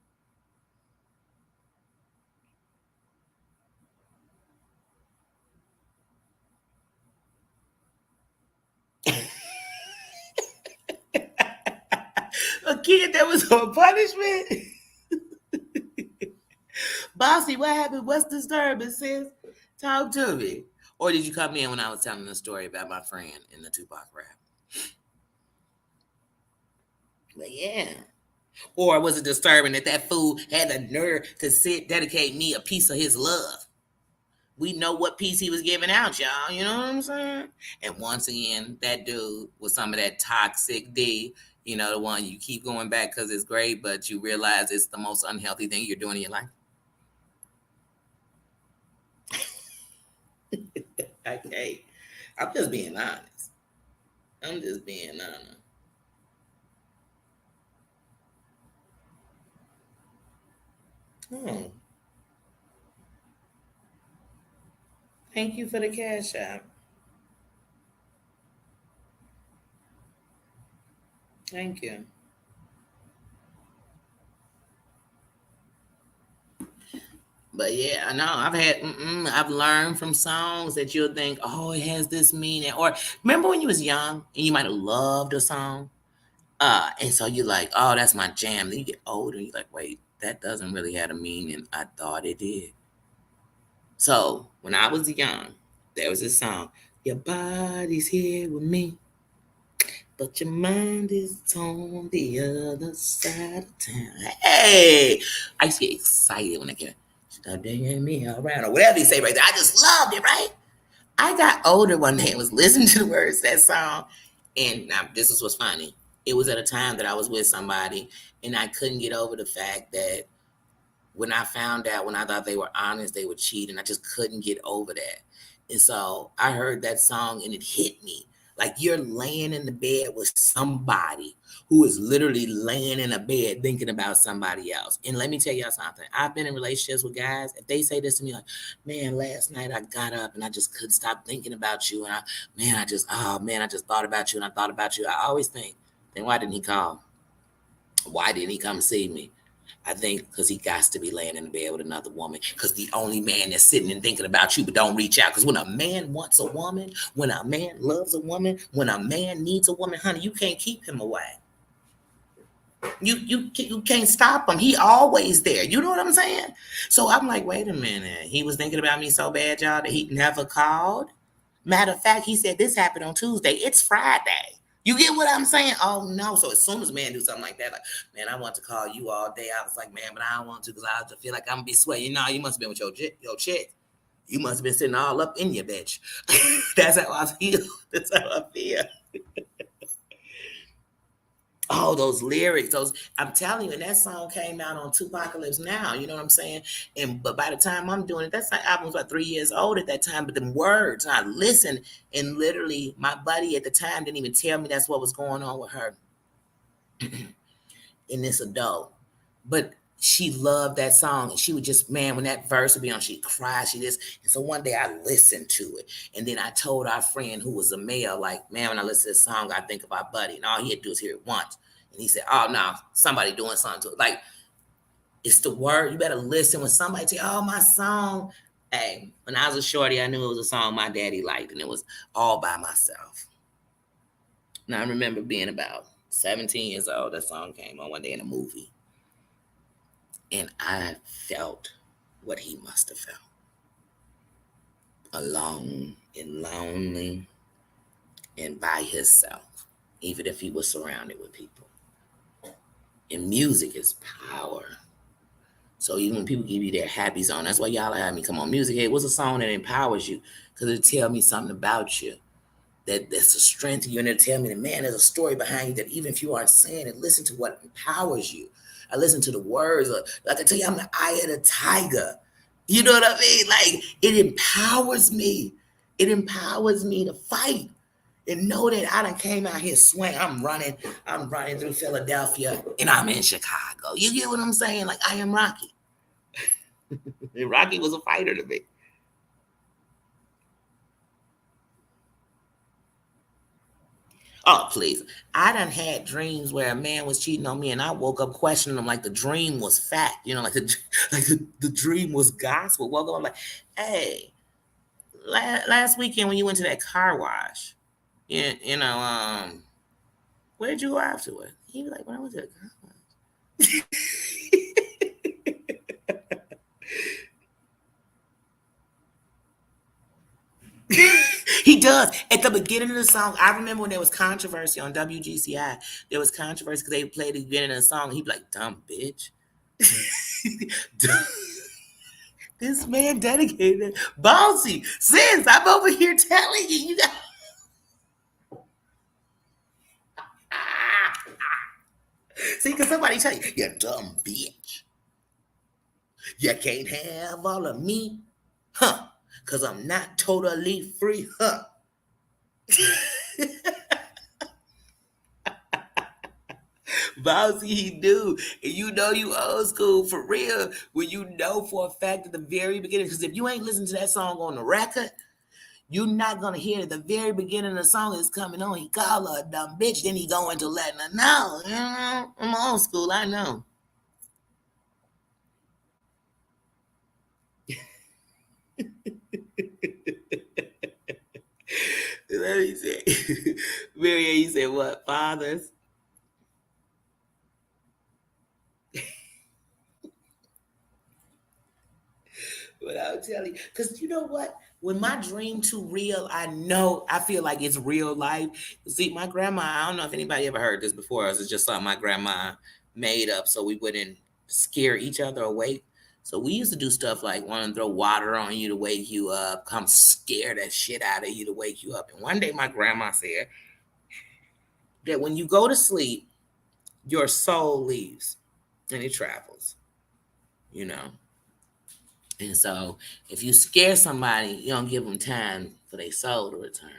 A kid that was on punishment. Bossy, what happened? What's disturbing, sis? Talk to me. Or did you come in when I was telling the story about my friend in the Tupac rap? But yeah. Or was it disturbing that that fool had the nerve to dedicate me a piece of his love? We know what piece he was giving out, y'all. You know what I'm saying? And once again, that dude was some of that toxic D. You know, the one you keep going back because it's great, but you realize it's the most unhealthy thing you're doing in your life. Okay. I'm just being honest. I'm just being honest. Oh, thank you for the cash app. Thank you. But yeah, I know I've learned from songs that you'll think, oh, it has this meaning. Or remember when you was young and you might have loved a song, and so you're like, oh, that's my jam. Then you get older, and you're like, wait, that doesn't really have a meaning. I thought it did. So when I was young, there was this song, your body's here with me, but your mind is on the other side of town. Hey, I used to get excited when I get start digging me around or whatever you say right there. I just loved it, right? I got older one day and was listening to the words of that song, and now this is what's funny. It was at a time that I was with somebody, and I couldn't get over the fact that when I found out, when I thought they were honest, they were cheating. I just couldn't get over that. And so I heard that song and it hit me. Like you're laying in the bed with somebody who is literally laying in a bed thinking about somebody else. And let me tell y'all something. I've been in relationships with guys. If they say this to me, like, man, last night I got up and I just couldn't stop thinking about you. And I just thought about you and I thought about you. I always think, then why didn't he call? Why didn't he come see me? I think because he got to be laying in the bed with another woman. Because the only man that's sitting and thinking about you, but don't reach out. Because when a man wants a woman, when a man loves a woman, when a man needs a woman, honey, you can't keep him away. You can't stop him. He always there. You know what I'm saying? So I'm like, wait a minute. He was thinking about me so bad, y'all, that he never called. Matter of fact, he said this happened on Tuesday. It's Friday. You get what I'm saying? Oh no! So as soon as man do something like that, like man, I want to call you all day. I was like, man, but I don't want to because I just feel like I'm gonna be sweating. You know, you must have been with your chick. You must have been sitting all up in your bitch. That's how I feel. That's how I feel. Oh, those lyrics, those I'm telling you, and that song came out on Tupacalypse Now, you know what I'm saying? And but by the time I'm doing it, that album was about 3 years old at that time. But the words, I listened, and literally my buddy at the time didn't even tell me that's what was going on with her in this adult. But she loved that song, and she would just, man, when that verse would be on, she'd cry. She just, and so one day I listened to it, and then I told our friend who was a male, like, man, when I listen to this song, I think of our buddy, and all he had to do is hear it once, and he said, oh no, somebody doing something to it. Like, it's the word. You better listen when somebody tell you, oh, my song. Hey, when I was a shorty, I knew it was a song my daddy liked, and it was All By Myself. Now I remember being about 17 years old. That song came on one day in a movie. And I felt what he must have felt. Alone and lonely and by himself, even if he was surrounded with people. And music is power. So even when people give you their happy song, that's why y'all have me come on music. Hey, what's a song that empowers you? Because it'll tell me something about you. That's a strength to you. And it'll tell me that, man, there's a story behind you that even if you aren't saying it, listen to what empowers you. I listen to the words. Like I tell you, I'm the eye of the tiger. You know what I mean? Like, it empowers me. It empowers me to fight and know that I done came out here swing. I'm running through Philadelphia and I'm in Chicago. You get what I'm saying? Like, I am Rocky. And Rocky was a fighter to me. Oh, please. I done had dreams where a man was cheating on me and I woke up questioning him like the dream was fact. You know, like the dream was gospel. Woke up, I'm like, hey, last weekend when you went to that car wash, where'd you go afterward? He was like, when I went to the car wash. He does. At the beginning of the song, I remember when there was controversy on WGCI. There was controversy because they played the beginning of the song. He'd be like, dumb bitch. This man dedicated. Bouncy. Sis, I'm over here telling you. You got. See, because somebody tell you, you dumb bitch. You can't have all of me. Huh. Because I'm not totally free. Huh. Bouncy, he do. And you know you old school for real when you know for a fact at the very beginning. Because if you ain't listened to that song on the record, you're not gonna hear at the very beginning of the song is coming on. He call her a dumb bitch, then he go into letting her know. You know, I'm old school, I know. Let me see. Mary, you said what? Fathers? But I'll tell you, because you know what? When my dream too real, I feel like it's real life. See, my grandma, I don't know if anybody ever heard this before. It's just something my grandma made up so we wouldn't scare each other awake. So we used to do stuff like want to throw water on you to wake you up, come scare that shit out of you to wake you up. And one day my grandma said that when you go to sleep, your soul leaves and it travels, you know. And so if you scare somebody, you don't give them time for their soul to return.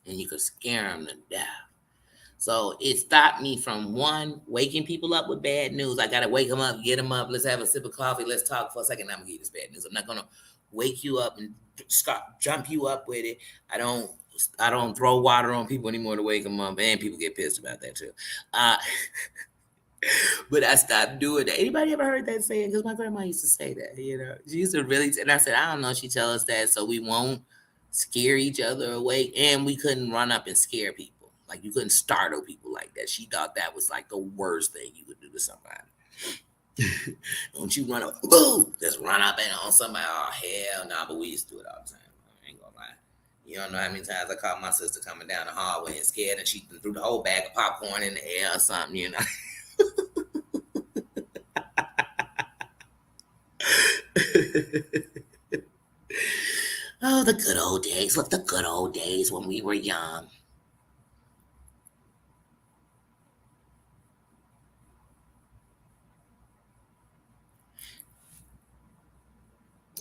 And you could scare them to death. So it stopped me from one, waking people up with bad news. I gotta wake them up, get them up, let's have a sip of coffee, let's talk for a second. I'm gonna give you this bad news. I'm not gonna wake you up and jump you up with it. I don't throw water on people anymore to wake them up, and people get pissed about that too. Uh, but I stopped doing that. Anybody ever heard that saying? Because my grandma used to say that, She used to really, and I said, I don't know. She tell us that so we won't scare each other away. And we couldn't run up and scare people. Like, you couldn't startle people like that. She thought that was like the worst thing you could do to somebody. Don't you run up, boo, just run up and on somebody. Oh, hell no. But we used to do it all the time. I ain't gonna lie. You don't know how many times I caught my sister coming down the hallway and scared, and she threw the whole bag of popcorn in the air or something. Oh, the good old days. Look, the good old days when we were young.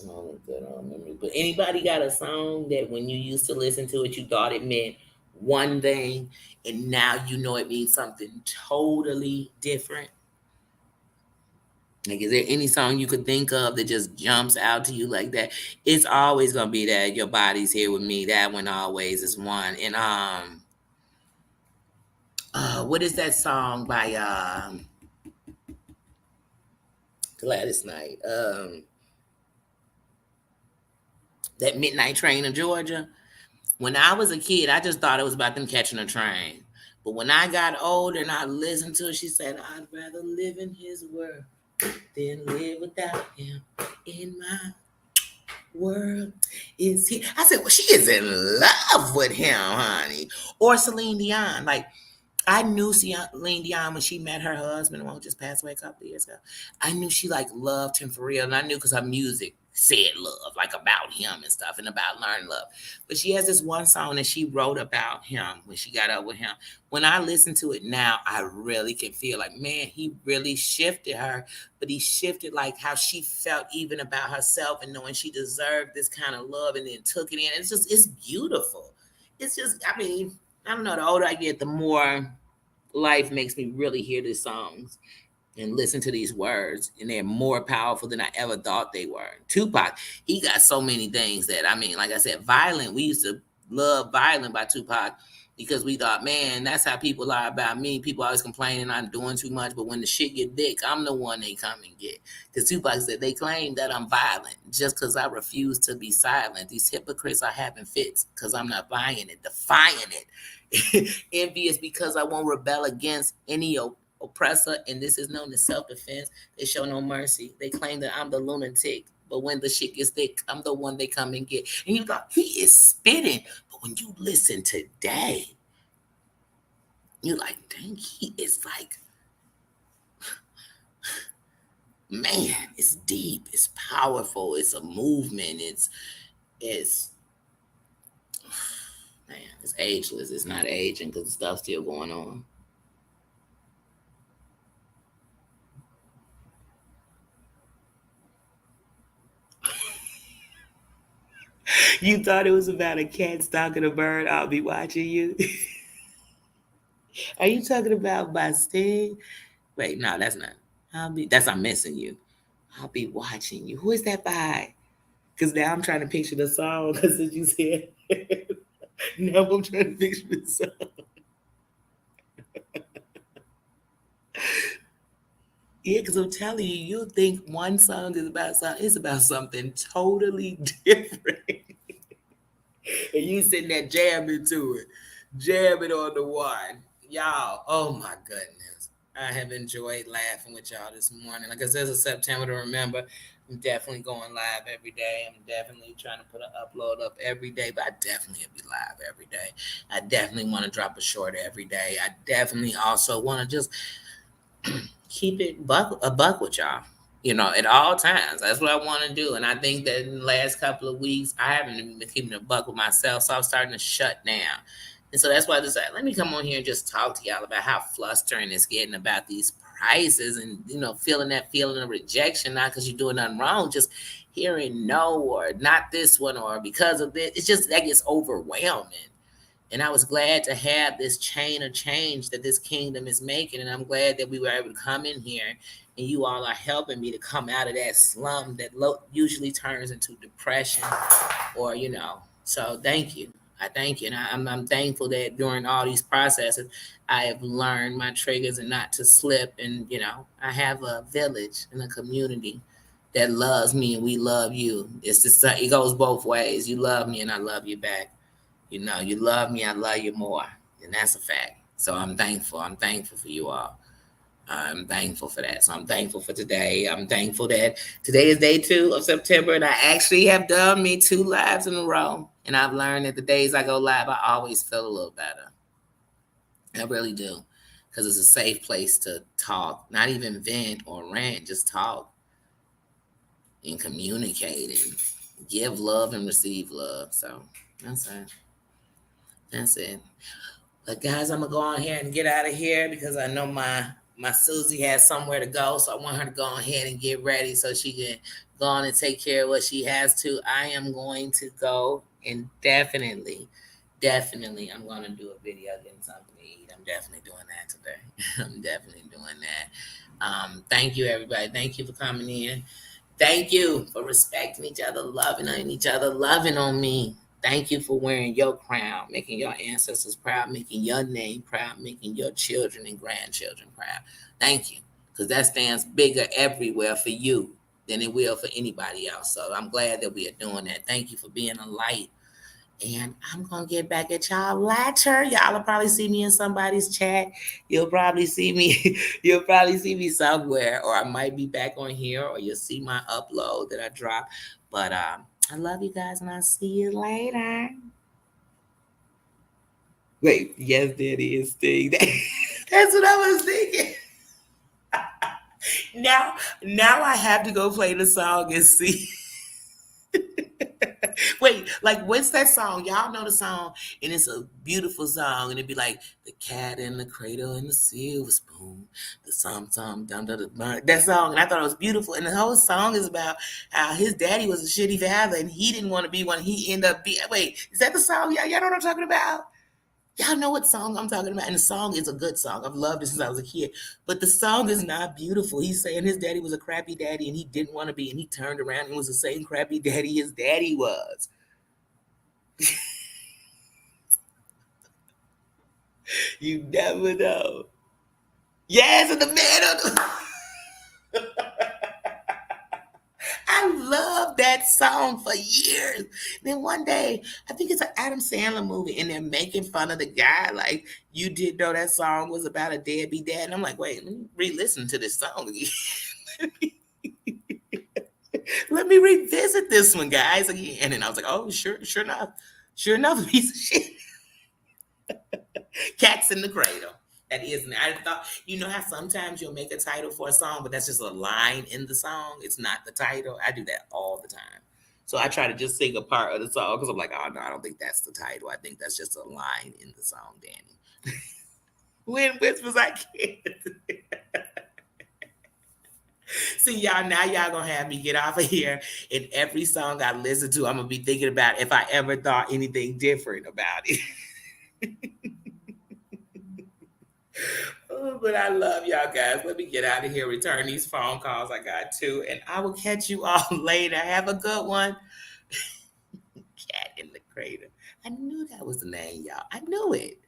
Oh, good old memory. But anybody got a song that when you used to listen to it, you thought it meant one thing, and now you know it means something totally different? Like, is there any song you could think of that just jumps out to you like that? It's always gonna be that Your Body's Here With Me. That one always is one. And what is that song by Gladys Knight? That Midnight Train of Georgia. When I was a kid, I just thought it was about them catching a train. But when I got older and I listened to it, she said, I'd rather live in his world than live without him. In my world is he. I said, well, she is in love with him, honey. Or Celine Dion. Like, I knew Celine Dion when she met her husband, the one who just passed away a couple of years ago. I knew she like loved him for real, and I knew because her music said love, like about him and stuff, and about learning love. But she has this one song that she wrote about him when she got up with him. When I listen to it now, I really can feel like, man, he really shifted her, but he shifted like how she felt even about herself and knowing she deserved this kind of love, and then took it in. It's beautiful. It's just, I mean, I don't know. The older I get, the more life makes me really hear these songs and listen to these words, and they're more powerful than I ever thought they were. Tupac, he got so many things that, I mean, like I said, Violent. We used to love Violent by Tupac because we thought, man, that's how people are about me. People always complaining I'm doing too much, but when the shit get thick, I'm the one they come and get. Because Tupac said they claim that I'm violent just because I refuse to be silent. These hypocrites are having fits because I'm not buying it, defying it. Envious because I won't rebel against any oppressor, and this is known as self-defense. They show no mercy. They claim that I'm the lunatic, but when the shit gets thick, I'm the one they come and get. And you thought he is spitting, but when you listen today, you're like, dang, he is like, man, it's deep, it's powerful, it's a movement, it's man, it's ageless. It's not aging because the stuff's still going on. You thought it was about a cat stalking a bird? I'll be watching you. Are you talking about by Sting? Wait, no, that's not. That's I'm missing you. I'll be watching you. Who is that by? Because now I'm trying to picture the song because you said. Now I'm trying to picture the song. Yeah, because I'm telling you, you'll think one song is about something. It's about something totally different. And you sitting there jamming to it, jamming on the one. Y'all, oh my goodness. I have enjoyed laughing with y'all this morning. Like I said, it's September to remember. I'm definitely going live every day. I'm definitely trying to put an upload up every day, but I definitely will be live every day. I definitely want to drop a short every day. I definitely also want to just keep it a buck with y'all, at all times. That's what I want to do. And I think that in the last couple of weeks, I haven't even been keeping a buck with myself. So I'm starting to shut down. And so that's why I decided, let me come on here and just talk to y'all about how flustering it's getting about these prices and, feeling that feeling of rejection, not because you're doing nothing wrong, just hearing no or not this one or because of this. It's just that gets overwhelming. And I was glad to have this chain of change that this kingdom is making. And I'm glad that we were able to come in here and you all are helping me to come out of that slum that usually turns into depression or. So thank you. I thank you. And I'm thankful that during all these processes, I have learned my triggers and not to slip. And, I have a village and a community that loves me and we love you. It's just, it goes both ways. You love me and I love you back. You love me, I love you more. And that's a fact. So I'm thankful. I'm thankful for you all. I'm thankful for that. So I'm thankful for today. I'm thankful that today is day 2 of September and I actually have done me 2 lives in a row. And I've learned that the days I go live, I always feel a little better. I really do. Because it's a safe place to talk, not even vent or rant, just talk and communicate and give love and receive love. So that's it. That's it. But guys, I'm gonna go on here and get out of here because I know my Susie has somewhere to go, so I want her to go ahead and get ready so she can go on and take care of what she has to. I am going to go and definitely, I'm gonna do a video getting something to eat. I'm definitely doing that today. I'm definitely doing that. Thank you, everybody. Thank you for coming in. Thank you for respecting each other, loving on each other, loving on me. Thank you for wearing your crown, making your ancestors proud, making your name proud, making your children and grandchildren proud. Thank you, because that stands bigger everywhere for you than it will for anybody else. So I'm glad that we are doing that. Thank you for being a light, and I'm gonna get back at y'all later. Y'all will probably see me in somebody's chat. You'll probably see me, you'll probably see me somewhere, or I might be back on here, or you'll see my upload that I drop. But I love you guys and I'll see you later. Wait, yes, that is thing. That's what I was thinking. Now, now I have to go play the song and see. Wait, like what's that song? Y'all know the song, and it's a beautiful song, and it'd be like the cat in the cradle and the silver spoon, the some dum dum dum. That song, and I thought it was beautiful. And the whole song is about how his daddy was a shitty father, and he didn't want to be one. He ended up being. Wait, is that the song? Y'all know what I'm talking about? Y'all know what song I'm talking about. And the song is a good song. I've loved it since I was a kid. But the song is not beautiful. He's saying his daddy was a crappy daddy and he didn't want to be. And he turned around and was the same crappy daddy his daddy was. You never know. Yes, and the man on the I loved that song for years. Then one day, I think it's an Adam Sandler movie, and they're making fun of the guy. Like, you did know that song was about a deadbeat dad. And I'm like, wait, let me re-listen to this song again. Let me revisit this one, guys, again. And I was like, oh, sure enough. Sure enough, piece of shit. Cats in the Cradle. That is, and I thought, you know how sometimes you'll make a title for a song, but that's just a line in the song. It's not the title. I do that all the time. So I try to just sing a part of the song because I'm like, oh no, I don't think that's the title. I think that's just a line in the song, Danny. When whispers I can. See y'all now. Y'all gonna have me get off of here. And every song I listen to, I'm gonna be thinking about if I ever thought anything different about it. Oh, but I love y'all guys. Let me get out of here, return these phone calls I got to, and I will catch you all later. Have a good one. Cat in the Crater. I knew that was the name, y'all. I knew it.